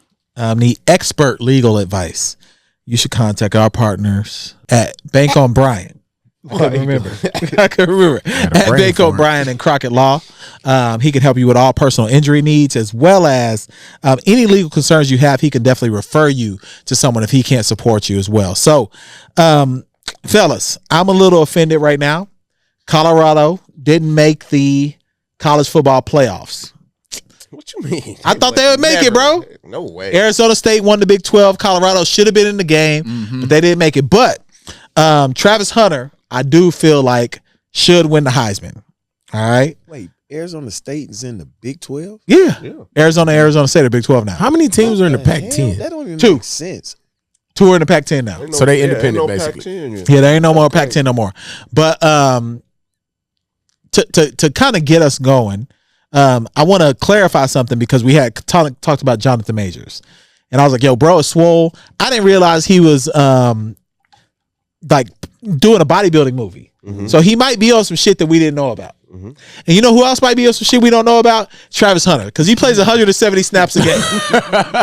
need expert legal advice. You should contact our partners at Bank on Bryant. I can remember. At brain Bank fart. O'Brien and Crockett Law. He can help you with all personal injury needs as well as any legal concerns you have. He can definitely refer you to someone if he can't support you as well. So, fellas, I'm a little offended right now. Colorado didn't make the college football playoffs. What you mean? I thought they would make it, bro. No way. Arizona State won the Big 12. Colorado should have been in the game, but they didn't make it. But Travis Hunter, I do feel like should win the Heisman. All right. Wait, Arizona State is in the Big 12? Yeah. Arizona State are Big 12 now. How many teams are in the What hell? Pac-10? That don't even 2. make sense. 2 are in the Pac-10 now. So they independent, basically. Pac-10 yet. Yeah, there ain't no more Pac-10 no more. But to kind of get us going, I want to clarify something because we had talked about Jonathan Majors, and I was like, "Yo, bro, is swole." I didn't realize he was like doing a bodybuilding movie, so he might be on some shit that we didn't know about. And you know who else might be on some shit we don't know about? Travis Hunter, because he plays 170 snaps a game.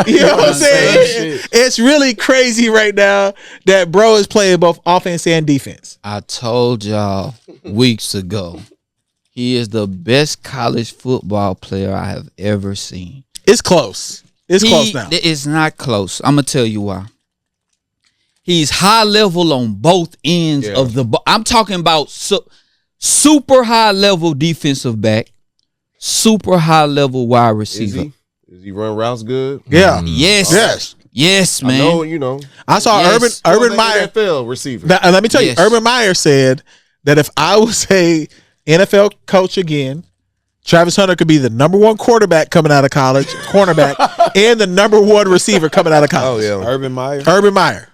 You know what I'm saying? It's really crazy right now that bro is playing both offense and defense. I told y'all weeks ago, he is the best college football player I have ever seen. It's close. It's close now. It's not close. I'm gonna tell you why. He's high level on both ends of the ball. I'm talking about super high level defensive back, super high level wide receiver. Is he run routes good? Yeah. Yes, man. I know, you know. I saw Yes. Urban Meyer. NFL receiver. Now, let me tell Yes. you, Urban Meyer said that if I was a NFL coach again, Travis Hunter could be the number 1 quarterback coming out of college, cornerback, and the number 1 receiver coming out of college. Oh yeah. Urban Meyer. Urban Meyer.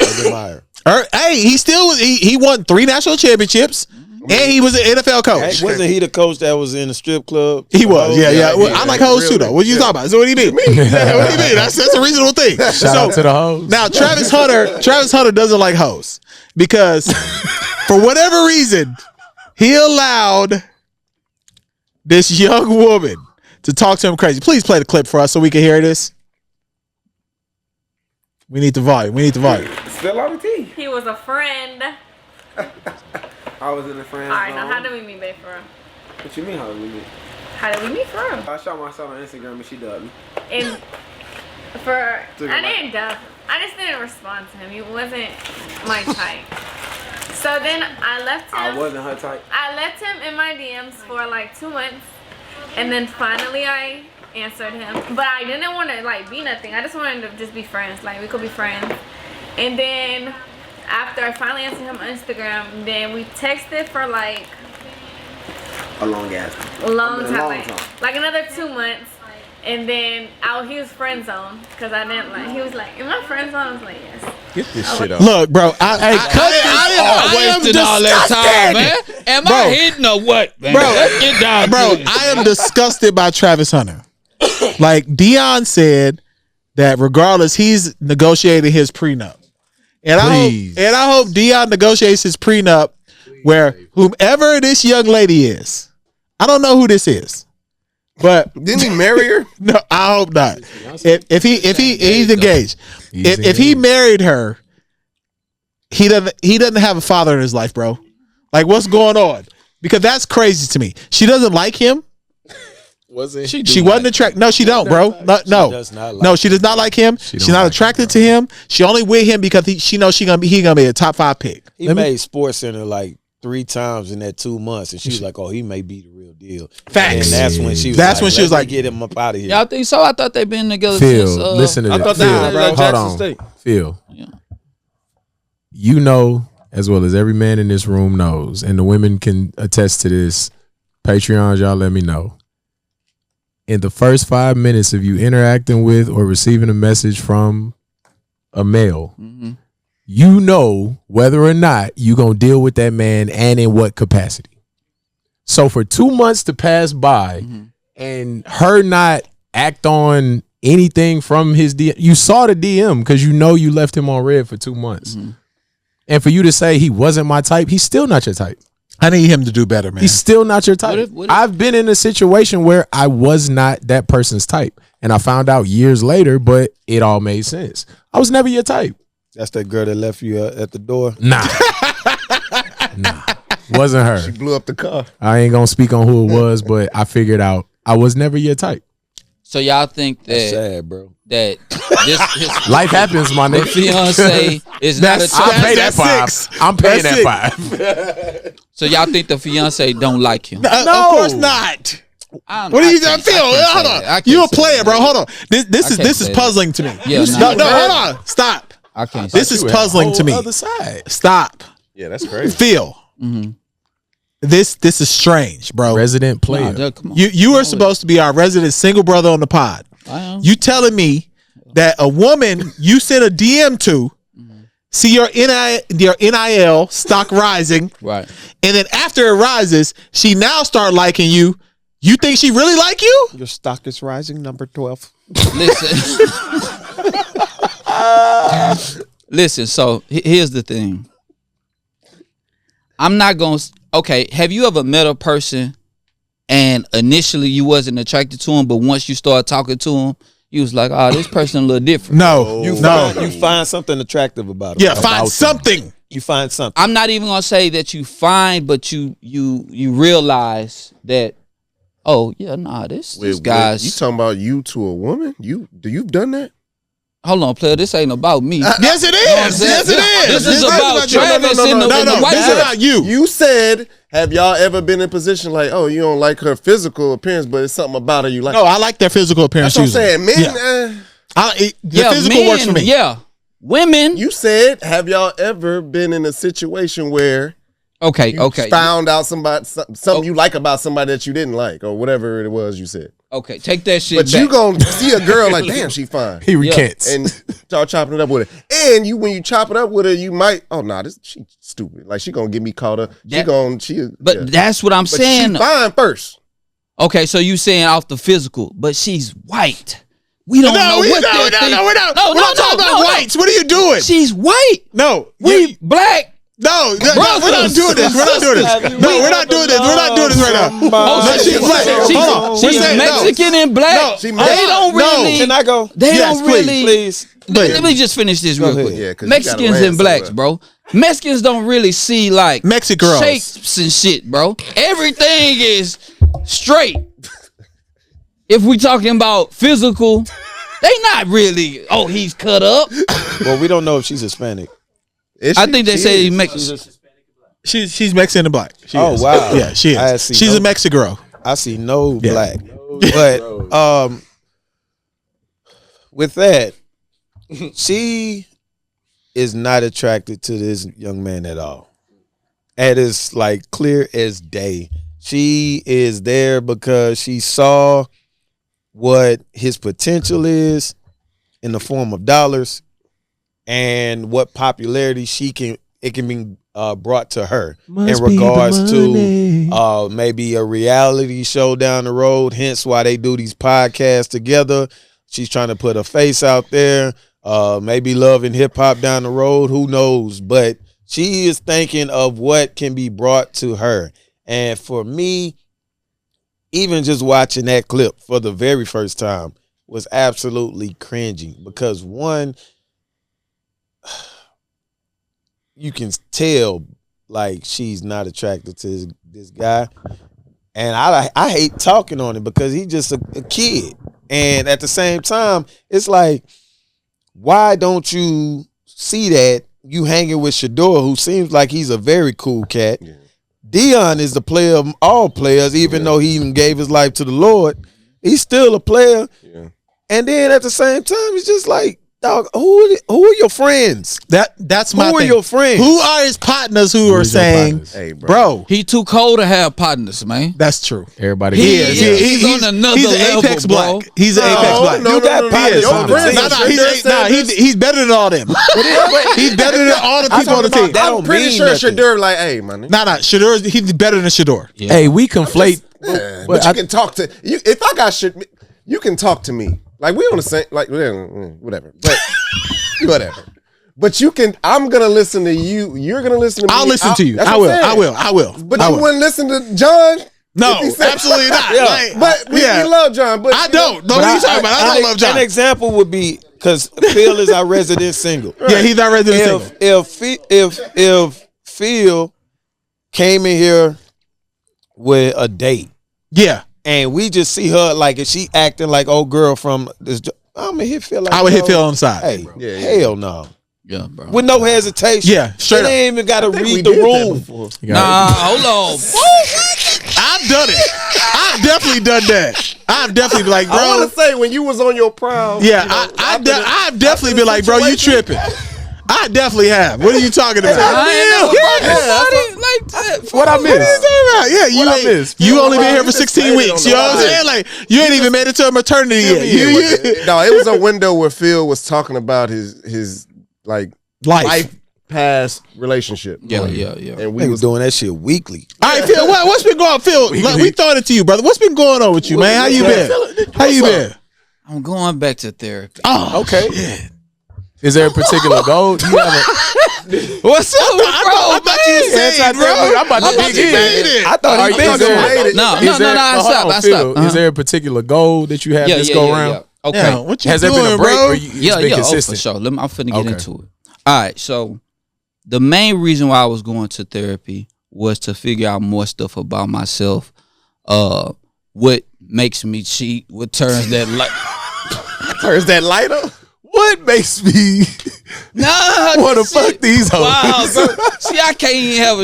Urban Meyer. Hey, he won 3 national championships, and he was an NFL coach. Hey, wasn't he the coach that was in the strip club? He was, yeah. Well, I like hoes too, really. though. What you talking about? So what do you mean? What do you mean? That's a reasonable thing. Shout out to the hoes. Now Travis Hunter doesn't like hoes because for whatever reason he allowed this young woman to talk to him crazy. Please play the clip for us so we can hear this. We need the volume. Spill all the tea. He was a friend. I was in the friend All right, now zone. how did we meet, babe, for real? What you mean how did we meet? How did we meet, for real? I shot myself on Instagram and she dubbed me. And I didn't dub. I just didn't respond to him. He wasn't my type. So then I left him. I wasn't her type. I left him in my DMs for like 2 months, and then finally I answered him. But I didn't want to like be nothing. I just wanted to just be friends. Like we could be friends. And then after I finally answered him on Instagram, then we texted for like A long ass. long time. Like another 2 months. And then he was friend zone because I didn't like. He was like, "Am I friend zone?" I was like, "Yes." Get this shit up. Look, bro. I am wasted all that time, man. Am I hitting or what, man? Bro, Let's get down Bro, to it. I am disgusted by Travis Hunter. Like Dion said that regardless, he's negotiating his prenup. And I hope Dion negotiates his prenup where whomever this young lady is, I don't know who this is. But didn't he marry her? No, I hope not. If he's engaged. If he married her, he doesn't have a father in his life, bro. Like what's going on? Because that's crazy to me. She doesn't like him. She wasn't attracted. No, she don't, bro. No, she does not like him. She's not attracted to him. She only with him because she knows he gonna be a top 5 pick. He made Sports Center like 3 times in that 2 months, and she was like, "Oh, he may be the real deal." Facts. And that's when she was. "Get him up out of here." Y'all think so? I thought they've been together Phil, since. listen to I this. thought Phil, that was hold Jackson on. State. Phil, Yeah. you know as well as every man in this room knows, and the women can attest to this. Patreons, y'all let me know. In the first 5 minutes of you interacting with or receiving a message from a male, you know whether or not you going to deal with that man and in what capacity. So for 2 months to pass by and her not act on anything from his DM, you saw the DM because you know you left him on red for 2 months. And for you to say he wasn't my type, he's still not your type. I need him to do better, man. He's still not your type. What if- I've been in a situation where I was not that person's type. And I found out years later, but it all made sense. I was never your type. That's that girl that left you at the door. Nah. Wasn't her. She blew up the car. I ain't gonna speak on who it was, but I figured out I was never your type. So y'all think That's that sad, bro. his Life happens, my the nigga. fiance is not a I'll type? pay that That's $5. I'm paying That's that $5. So y'all think the fiance don't like him? Of course not. What are you doing, Phil? Hold on. You a player, bro. Hold on. This is puzzling to me. Yeah, no, hold on. Stop. I can't. This is puzzling to me. Other side. Stop. Yeah, that's crazy. Phil. This is strange, bro. Resident player. Come on. You are supposed to be our resident single brother on the pod. I am. You telling me that a woman you sent a DM to see your NIL stock rising, Right. and then after it rises, she now start liking you. You think she really like you? Your stock is rising, number 12. Listen. Listen, so here's the thing. I'm not going to... Okay, have you ever met a person and initially you wasn't attracted to him, but once you start talking to him, you was like, oh, this person a little different? No. You find something attractive about him. Yeah, find something. You find something. I'm not even going to say that you find, but you realize that, oh, yeah, nah, this guy's... You talking about you to a woman? You've done that? Hold on, player. This ain't about me. Yes, it is. Yes, it is. This is about Travis and the white This is girl. about you. You said, have y'all ever been in a position like, oh, you don't like her physical appearance, but it's something about her you like? No, I like their physical appearance. That's what I'm usually. saying. Men, The physical works for me. Yeah. Women. you said, have y'all ever been in a situation where Okay. you found out something you like about somebody that you didn't like, or whatever it was you said? Okay, take that shit But back. you gonna see a girl like, damn, she fine. He recants. And start chopping it up with her. And when you chop it up with her, you might, she stupid. Like she gonna get me caught up. But that's what I'm saying. She fine first. Okay, so you saying off the physical, but she's white. We don't know what that thing. We're not talking about whites. What are you doing? She's white. No. We black. No, we're not doing this. We're not doing this. No, we're not doing this. We're not doing this right now. Oh, No, she's black. Hold on. She's We're saying Mexican and black. No, They don't really. Can I go? They Yes, don't please, really. Please. Let me just finish this real ahead. quick. Yeah, 'cause you Mexicans gotta and blacks, land bro. Mexicans don't really see like Mexican girls. shapes and shit, bro. Everything is straight. If we talking about physical, They not really. Oh, he's cut up. Well, we don't know if she's Hispanic. I think they say he makes. She's Mexican and black. She Oh, is. wow. Yeah, she I is. see She's no- a Mexigirl. I see no Yeah. black. But with that, she is not attracted to this young man at all. And it's like clear as day. She is there because she saw what his potential is in the form of dollars and what popularity it can be brought to her in regards to maybe a reality show down the road. Hence why they do these podcasts together. She's trying to put her face out there. Maybe love and hip hop down the road. Who knows? But she is thinking of what can be brought to her. And for me, even just watching that clip for the very first time was absolutely cringy because one, you can tell like she's not attracted to this guy. And I hate talking on him because he's just a kid. And at the same time, it's like, why don't you see that you hanging with Shador, who seems like he's a very cool cat? Yeah. Dion is the player of all players, even though he even gave his life to the Lord. He's still a player. Yeah. And then at the same time, it's just like, dog, who are your friends? That's my thing. Who are your friends? Who are his partners who are saying, hey, bro, he too cold to have partners, man. That's true. Everybody. He's on another he's level, Apex bro. Black. He's an Apex Black. You got partners. He's better than all them. He's better than all the people on the team. I'm pretty sure Shador like, hey, man. Shador, he's better than Shador. Yeah. Hey, we conflate. But you can talk to you. If I got shit, you can talk to me. Like we on the same, like whatever. But whatever. But you can. I'm gonna listen to you. You're gonna listen to me. I'll listen to you. I will. But you wouldn't listen to John. No, absolutely not. Yeah. Like, but we love John. But I don't. What are you talking about? I don't love John. An example would be because Phil is our resident single. Right. Yeah, he's our resident single. If Phil came in here with a date, yeah, and we just see her like if she acting like old girl from this, I'm gonna hit Phil. Like, I would hit Phil on the side. Hey, hell no. Yeah, bro. With no hesitation. Yeah, straight up. They ain't even got to read the rules. Nah, hold on. I've done it. I've definitely done that. I've definitely been like, bro. I want to say when you was on your prom. Yeah, I've definitely been like, bro, you tripping. I definitely have. What are you talking about? What I missed? Yeah, you only been here for 16 weeks. You know what I'm saying? Like, you ain't even made it to a maternity yet. No, it was a window where Phil was talking about his like life past relationship. Yeah. And We was doing that shit weekly. All right, Phil, what's been going on? Phil, we throwing it to you, brother. What's been going on with you, man? How you been? How you been? I'm going back to therapy. Oh, Okay. Yeah. Is there a particular goal? Do you have What's up, bro? I thought you said, bro. I'm about to dig in. I thought he been doing I stopped. Is there a particular goal that you have this go around? Yeah. Okay. Yeah, what you Has there doing, been a break bro? or it's been consistent? For sure. I'm finna get into it. All right, so the main reason why I was going to therapy was to figure out more stuff about myself. What makes me cheat? What turns that light? Turns that light up? What makes me want to fuck these hoes? Wow, bro. See, I can't even have a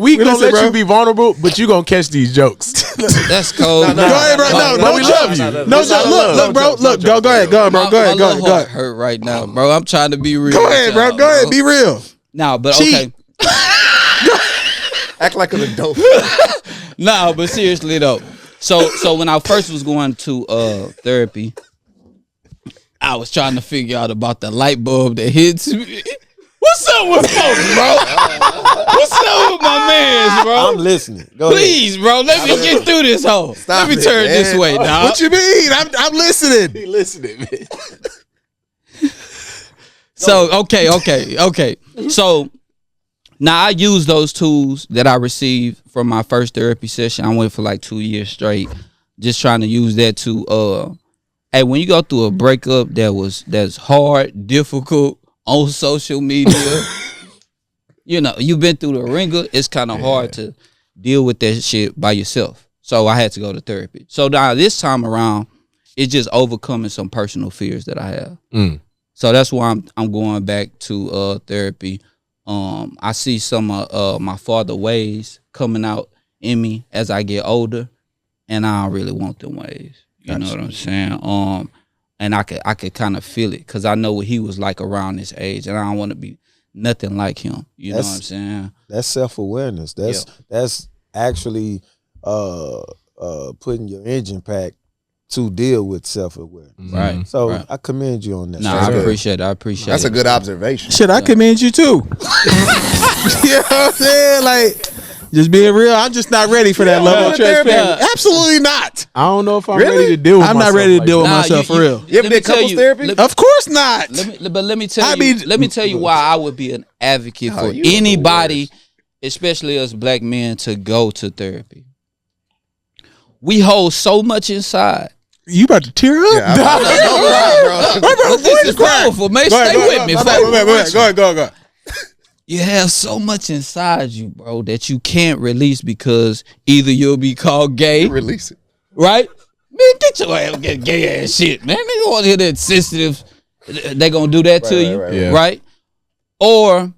We gonna let you be vulnerable, but you gonna catch these jokes. That's cold. Go ahead, bro. No, we love you. No, look, bro. Look, go ahead, bro. Go ahead, go ahead. Hurt right now, bro. I'm trying to be real. Go ahead, bro. Go ahead, be real. Nah, but Cheat. okay. Act like an adult. Nah, but seriously though. So when I first was going to therapy, I was trying to figure out about the light bulb that hits me. What's up with folks, bro? What's up with my mans, bro? I'm listening. Go Please, bro, let me get through this hole. Let me turn this way, dog. What you mean? I'm listening. He listening, man. So okay. So now I use those tools that I received from my first therapy session. I went for like 2 years straight, just trying to use that to hey, when you go through a breakup that's hard, difficult on social media, you know, you've been through the ringer, it's kind of hard to deal with that shit by yourself. So I had to go to therapy. So now this time around, it's just overcoming some personal fears that I have. So that's why I'm going back to therapy. I see some of my father ways coming out in me as I get older, and I don't really want them ways. You know what I'm saying? And I could kind of feel it because I know what he was like around this age, and I don't want to be nothing like him. You know what I'm saying? That's self-awareness. That's actually putting your engine pack to deal with self-awareness. Right. So I commend you on that. No, I appreciate it. That's a good observation. Shit, I commend you too. You know what I'm saying? Like, just being real, I'm just not ready for that level of transparency. Absolutely not. I don't know if I'm ready to deal with I'm myself. not ready to like deal with that. myself for real. You ever did couples therapy? Of course not. Let me tell you why I would be an advocate for you are the anybody, especially us black men, to go to therapy. We hold so much inside. You about to tear up? Yeah, don't cry, bro. This is powerful, man. Stay with me. Go ahead. You have so much inside you, bro, that you can't release because either you'll be called gay, Release it. right? Man, get your ass get gay ass shit, man. They don't want to hear that sensitive. They gonna do that to you, Yeah. right? Or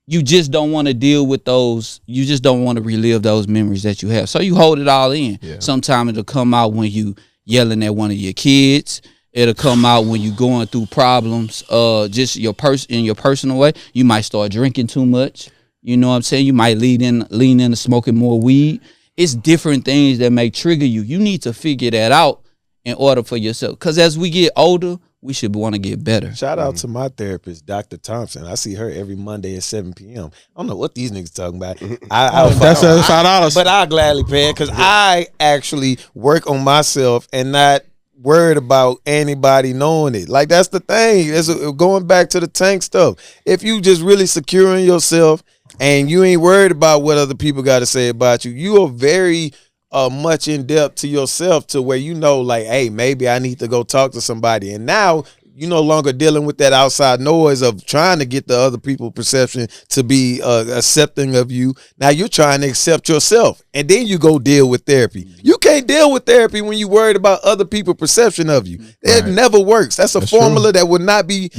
you just don't want to deal with those. You just don't want to relive those memories that you have. So you hold it all in. Yeah. Sometimes it'll come out when you yelling at one of your kids. It'll come out when you going through problems. Just in your personal way. You might start drinking too much. You know what I'm saying? You might lean into smoking more weed. It's different things that may trigger you. You need to figure that out in order for yourself. Because as we get older, we should want to get better. Shout out to my therapist, Dr. Thompson. I see her every Monday at 7 p.m. I don't know what these niggas talking about. That's $5. But I'll gladly pay it because I actually work on myself and not worried about anybody knowing it. Like, that's the thing. Going back to the tank stuff. If you just really secure in yourself and you ain't worried about what other people got to say about you, you are very much in depth to yourself to where you know, like, hey, maybe I need to go talk to somebody. And now you're no longer dealing with that outside noise of trying to get the other people's perception to be accepting of you. Now you're trying to accept yourself, and then you go deal with therapy. You can't deal with therapy when you're worried about other people's perception of you. It never works. That's a formula that would not be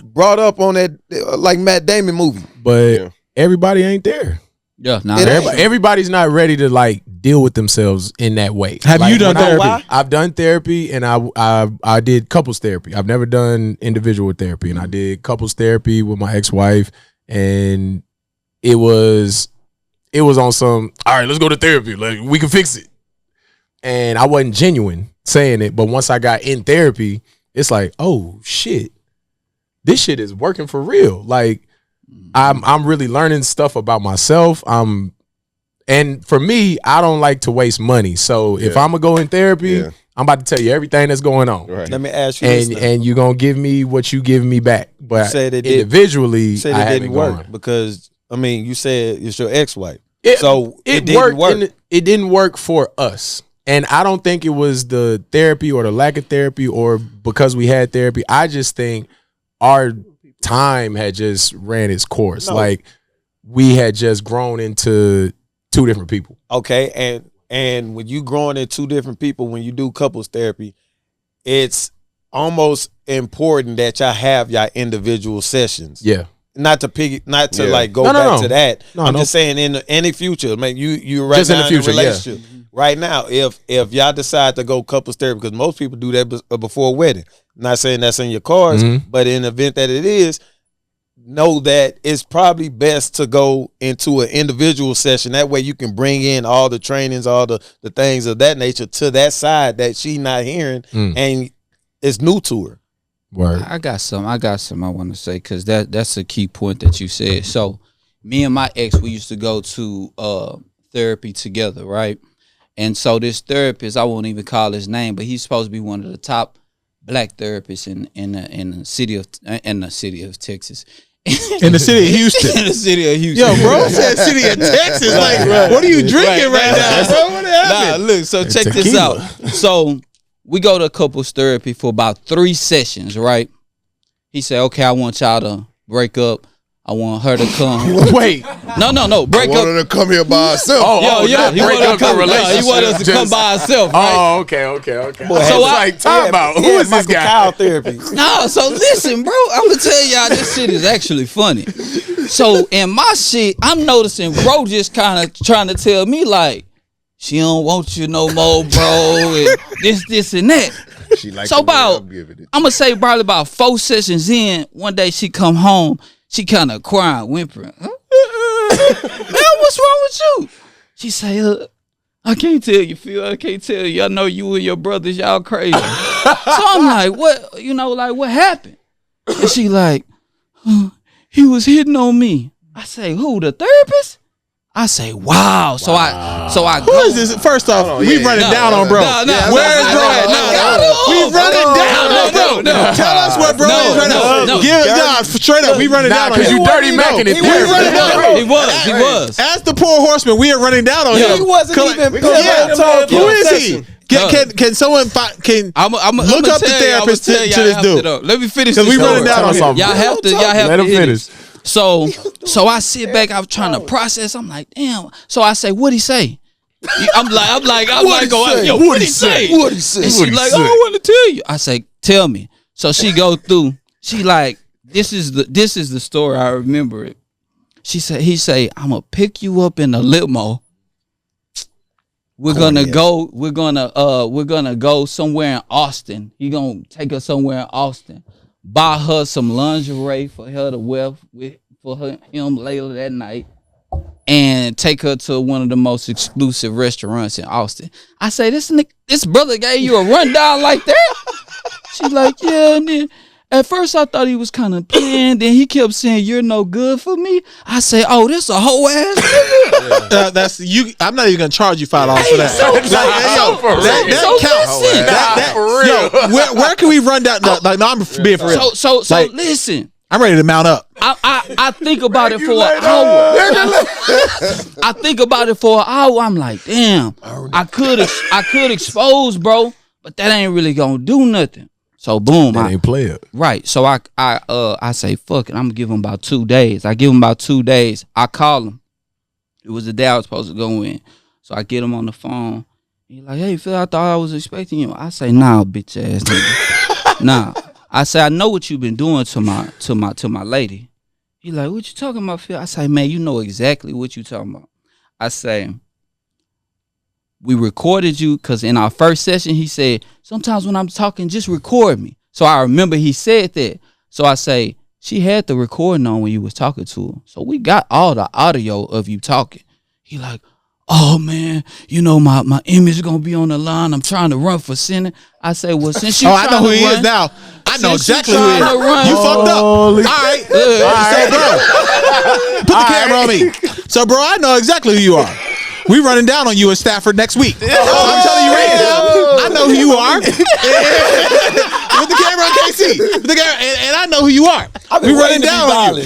brought up on that like Matt Damon movie. But everybody ain't there. Yeah, Everybody's not ready to like deal with themselves in that way. Have like, you done therapy? I've done therapy, and I did couples therapy. I've never done individual therapy, and I did couples therapy with my ex-wife, and it was on some, all right, let's go to therapy. Like, we can fix it. And I wasn't genuine saying it, but once I got in therapy, it's like, oh shit, this shit is working for real. Like, I'm really learning stuff about myself. And for me, I don't like to waste money. So if I'm gonna go in therapy, I'm about to tell you everything that's going on. Right. Let me ask you this. And you're gonna give me what you give me back. But said it individually, said I it haven't didn't work gone. because I mean you said it's your ex-wife. It didn't worked. work. It didn't work for us. And I don't think it was the therapy or the lack of therapy or because we had therapy. I just think our time had just ran its course. No. Like, we had just grown into two different people. Okay, and when you growing in two different people, when you do couples therapy, it's almost important that y'all have y'all individual sessions. Yeah. Not to like go No, back no. to that. No, I'm no. just saying in any future. I mean, you right Just in now the future, in a relationship. Right now, if y'all decide to go couples therapy, because most people do that before a wedding. Not saying that's in your cards, but in the event that it is, know that it's probably best to go into an individual session. That way you can bring in all the trainings, all the things of that nature to that side that she not hearing and it's new to her. Word. I got some I want to say because that's a key point that you said. So me and my ex, we used to go to therapy together, right? And so this therapist, I won't even call his name, but he's supposed to be one of the top black therapists in the city of Texas. In the city of Houston. In the city of Houston. Yo, bro said city of Texas. Like, what are you drinking right now, bro? What happened? Nah, look, so check this out. So we go to couples therapy for about 3 sessions, right? He said, okay, I want y'all to break up. I want her to come. Wait. No. Break I up. wanted to come here by herself. Yeah. He wanted us to come by herself. Right? Oh, okay. Boy, So had- like, time about who is this Michael guy? Kyle therapy. No, so listen, bro. I'm gonna tell y'all this shit is actually funny. So in my shit, I'm noticing bro just kind of trying to tell me like, she don't want you no more, bro, and this and that. She like So the way about, I'm giving it. I'm gonna say probably about 4 sessions in, one day she come home, she kind of crying, whimpering. Man, what's wrong with you? She say, I can't tell you, Phil. I can't tell you. I know you and your brothers, y'all crazy. So I'm like, what? What happened? And she like, he was hitting on me. I say, who? The therapist? I say, wow. So I Who is this? First off, we running down on bro. Where is bro at? We running down on bro. Tell us what bro is right now. Give straight up. We running down on because him. you dirty macking it. We running down on him. He was. As the poor horseman, we are running down on him. He wasn't even Who is he? Can someone look up the therapist to this dude? Let me finish Because this. we running down on him. Y'all have to Let him hit finish. it. So I sit back, I'm trying to process. I'm like, damn. So I say, what'd he say? I'm like, yo, what'd he say? What'd he say? And she like, oh, I want to tell you. I say, tell me. So she go through. She like, this is the story. I remember it. He say, I'm gonna pick you up in a limo. We're gonna go somewhere in Austin. He gonna take us somewhere in Austin. Buy her some lingerie for her to wear him later that night, and take her to one of the most exclusive restaurants in Austin. I say, this brother gave you a rundown like that? She like, yeah. And then at first I thought he was kind of playing. Then he kept saying, you're no good for me. I say, oh, this a whole ass nigga. That's you. I'm not even gonna charge you $5 for that. That counts. Where can we run down? No, I'm being for real. So listen. I'm ready to mount up. I think about it for an hour. I think about it for an hour. I'm like, damn, I could expose, bro, but that ain't really gonna do nothing. So boom, That ain't play it. Right. So I say, fuck it, I'm gonna give him about 2 days. I give him about 2 days. I call him. It was the day I was supposed to go in. So I get him on the phone. He's like, hey Phil, I thought I was expecting you. I say, nah, bitch ass nigga. Nah. I say, I know what you've been doing to my lady. He like, what you talking about, Phil? I say, man, you know exactly what you talking about. I say, we recorded you because in our first session, he said, sometimes when I'm talking, just record me. So I remember he said that. So I say, she had the recording on when you was talking to her. So we got all the audio of you talking. He like, oh man, you know my image is gonna be on the line. I'm trying to run for Senate. I say, well, since you I know who he is now. I know exactly who he is. You fucked up. All right. So bro, put the camera on me. So bro, I know exactly who you are. We running down on you in Stafford next week. I'm telling you right now, I know who you are. With the camera on KC. With the camera, and I know who you are. We running down on you.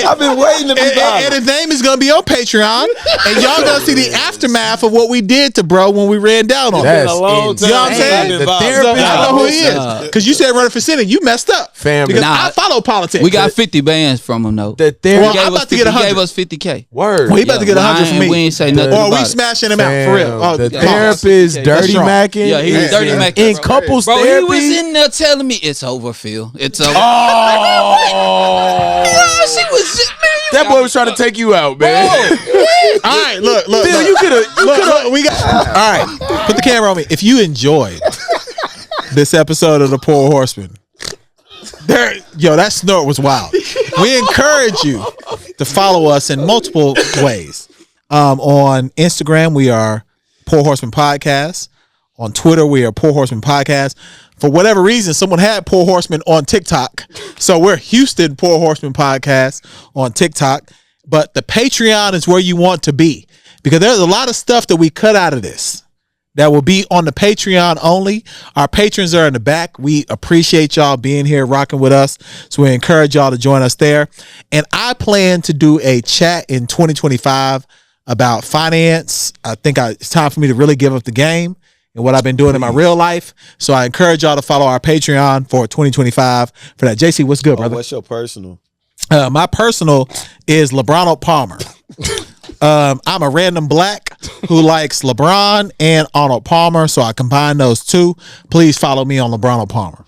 I've been waiting to be violent. And his name is going to be on Patreon. And y'all going to see the aftermath of what we did to bro when we ran down on him. It's been a long time. You know what I'm saying? The therapist, I know who he is. Because you said running for Senate. You messed up. Family. Because I follow politics. We got 50 bands from him though. The Well, therapist. I'm about to get 100. He gave us 50K. Word. Well, he about to get 100 from me. We ain't say nothing Or about we it. smashing him out for real. Oh, The pause. therapist, That's dirty strong. macking. Yeah, he was dirty macking, In bro. couples Bro, therapy. he was in there telling me it's over, Phil. It's over. Oh. She was just, man, That boy was trying to take you out, man. All right, look. Phil, you could have. Look, we got. All right, put the camera on me. If you enjoyed this episode of The Poor Horseman, that snort was wild. We encourage you to follow us in multiple ways. On Instagram, we are Poor Horseman Podcast. On Twitter, we are Poor Horseman Podcast. For whatever reason, someone had Poor Horseman on TikTok. So we're Houston Poor Horseman Podcast on TikTok. But the Patreon is where you want to be. Because there's a lot of stuff that we cut out of this that will be on the Patreon only. Our patrons are in the back. We appreciate y'all being here, rocking with us. So we encourage y'all to join us there. And I plan to do a chat in 2025 about finance. I think it's time for me to really give up the game and what I've been doing in my real life. So I encourage y'all to follow our Patreon for 2025 for that. JC, what's good, brother? What's your personal? My personal is LeBron Palmer. I'm a random black who likes LeBron and Arnold Palmer, so I combine those two. Please follow me on LeBron Palmer.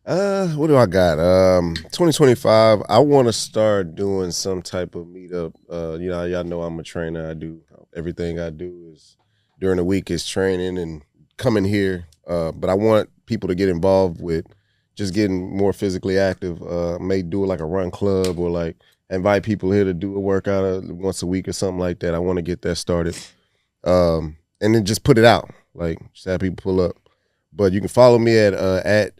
What do I got? 2025. I want to start doing some type of meetup. Y'all know I'm a trainer. I do everything I do is during the week is training and coming here. But I want people to get involved with just getting more physically active. May do like a run club or like invite people here to do a workout once a week or something like that. I want to get that started. And then just put it out. Like just have people pull up. But you can follow me at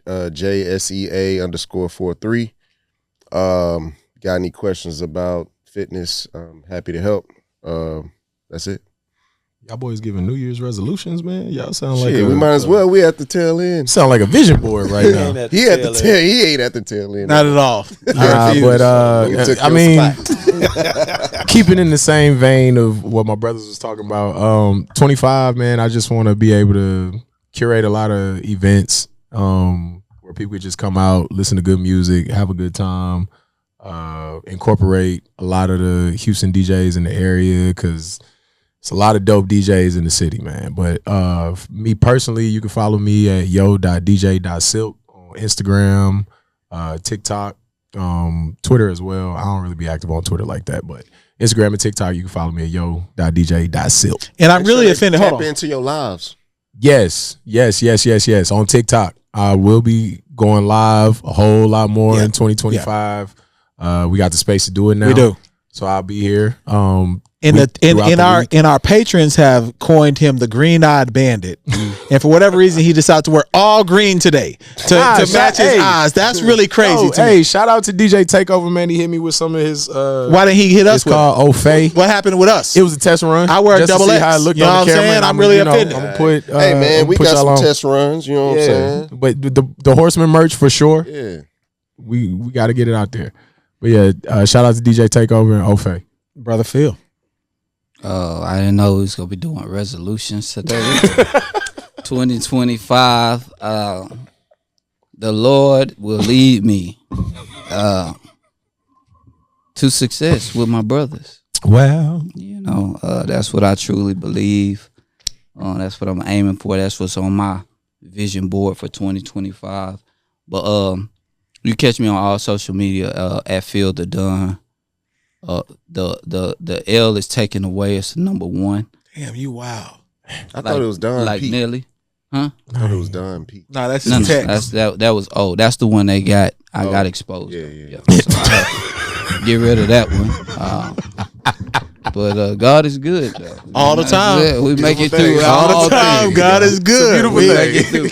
JSEA_43. Got any questions about fitness? I'm happy to help. That's it. Y'all boys giving New Year's resolutions, man. Y'all sound like we might as well. We at the tail end. Sound like a vision board right now. He ain't at the tail end. Not at all. I mean, keeping in the same vein of what my brothers was talking about, 25, man, I just want to be able to curate a lot of events where people could just come out, listen to good music, have a good time, incorporate a lot of the Houston DJs in the area because it's a lot of dope DJs in the city, man. But me personally, you can follow me at yo.dj.silk on Instagram, TikTok, Twitter as well. I don't really be active on Twitter like that, but Instagram and TikTok, you can follow me at yo.dj.silk. And I'm really offended. Hold on. Tap into your lives. Yes. On TikTok, I will be going live a whole lot more in 2025. We got the space to do it now. We do. So I'll be here. Our patrons have coined him the green-eyed bandit, and for whatever reason, he decided to wear all green today to match his eyes. That's really crazy. To me. Shout out to DJ Takeover, man. He hit me with some of his. Why didn't he hit us? It's called Ofe. What happened with us? It was a test run. I wear a just double to see X. how it looked You know on what the I'm camera. saying? I'm really offended. I'm gonna put. Hey man, we got some test runs. You know what I'm saying? But the Horsemen merch for sure. Yeah, we got to get it out there. But yeah, shout out to DJ Takeover and Ofe. Brother Phil. I didn't know we was gonna be doing resolutions today. 2025. The Lord will lead me to success with my brothers. Wow. That's what I truly believe. That's what I'm aiming for. That's what's on my vision board for 2025. But you catch me on all social media at Phil the Dunn. The L is taken away. It's the number one. Damn, you wow. I thought it was Don like Pete. Nelly. Huh? I thought it was Don Pete. No, that's his text. That was old. That's the one they got. I got exposed. Yeah. So get rid of that one. But God is good. Though. All the time. We make it through all the time. things. God is good. We make it through.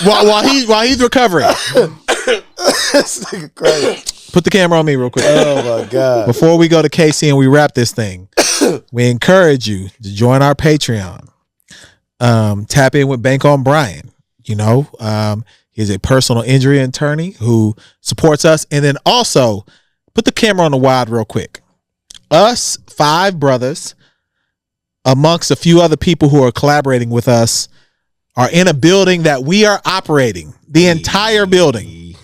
while he's recovering. This nigga crazy. Put the camera on me real quick. Oh my God. Before we go to KC and we wrap this thing, we encourage you to join our Patreon. Tap in with Bank on Brian. He's a personal injury attorney who supports us. And then also, put the camera on the wide real quick. Us, 5 brothers, amongst a few other people who are collaborating with us, are in a building that we are operating. The entire building.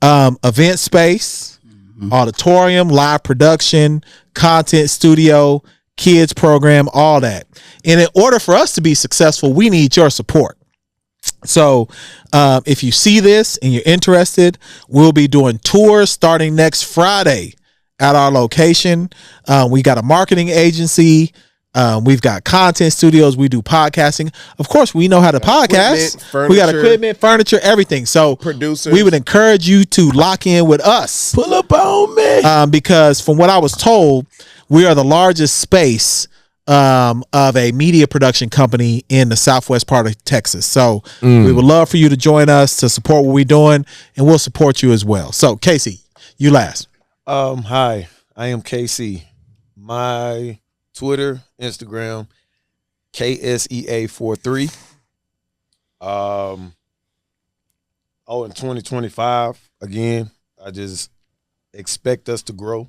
Event space, auditorium, live production, content studio, kids program, all that. And in order for us to be successful, we need your support. So if you see this and you're interested, we'll be doing tours starting next Friday at our location. We got a marketing agency. We've got content studios. We do podcasting. Of course, we know how to podcast. We got equipment, furniture, everything. So producers. We would encourage you to lock in with us. Pull up on me. Because from what I was told, we are the largest space of a media production company in the southwest part of Texas. So we would love for you to join us to support what we're doing, and we'll support you as well. So Casey, you last. Hi, I am KC. My Twitter, Instagram, KSEA43. In 2025, again, I just expect us to grow.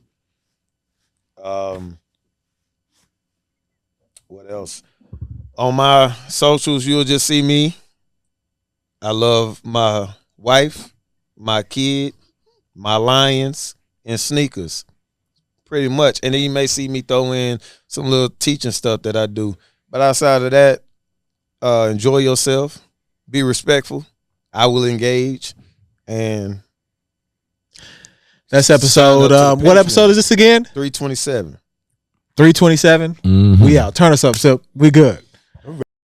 What else? On my socials, you'll just see me I love my wife, my kid, my lions, and sneakers. Pretty much. And then you may see me throw in some little teaching stuff that I do. But outside of that, enjoy yourself, be respectful. I will engage. And that's episode. What episode is this again? 327. 327. Mhm. We out. Turn us up, so we good.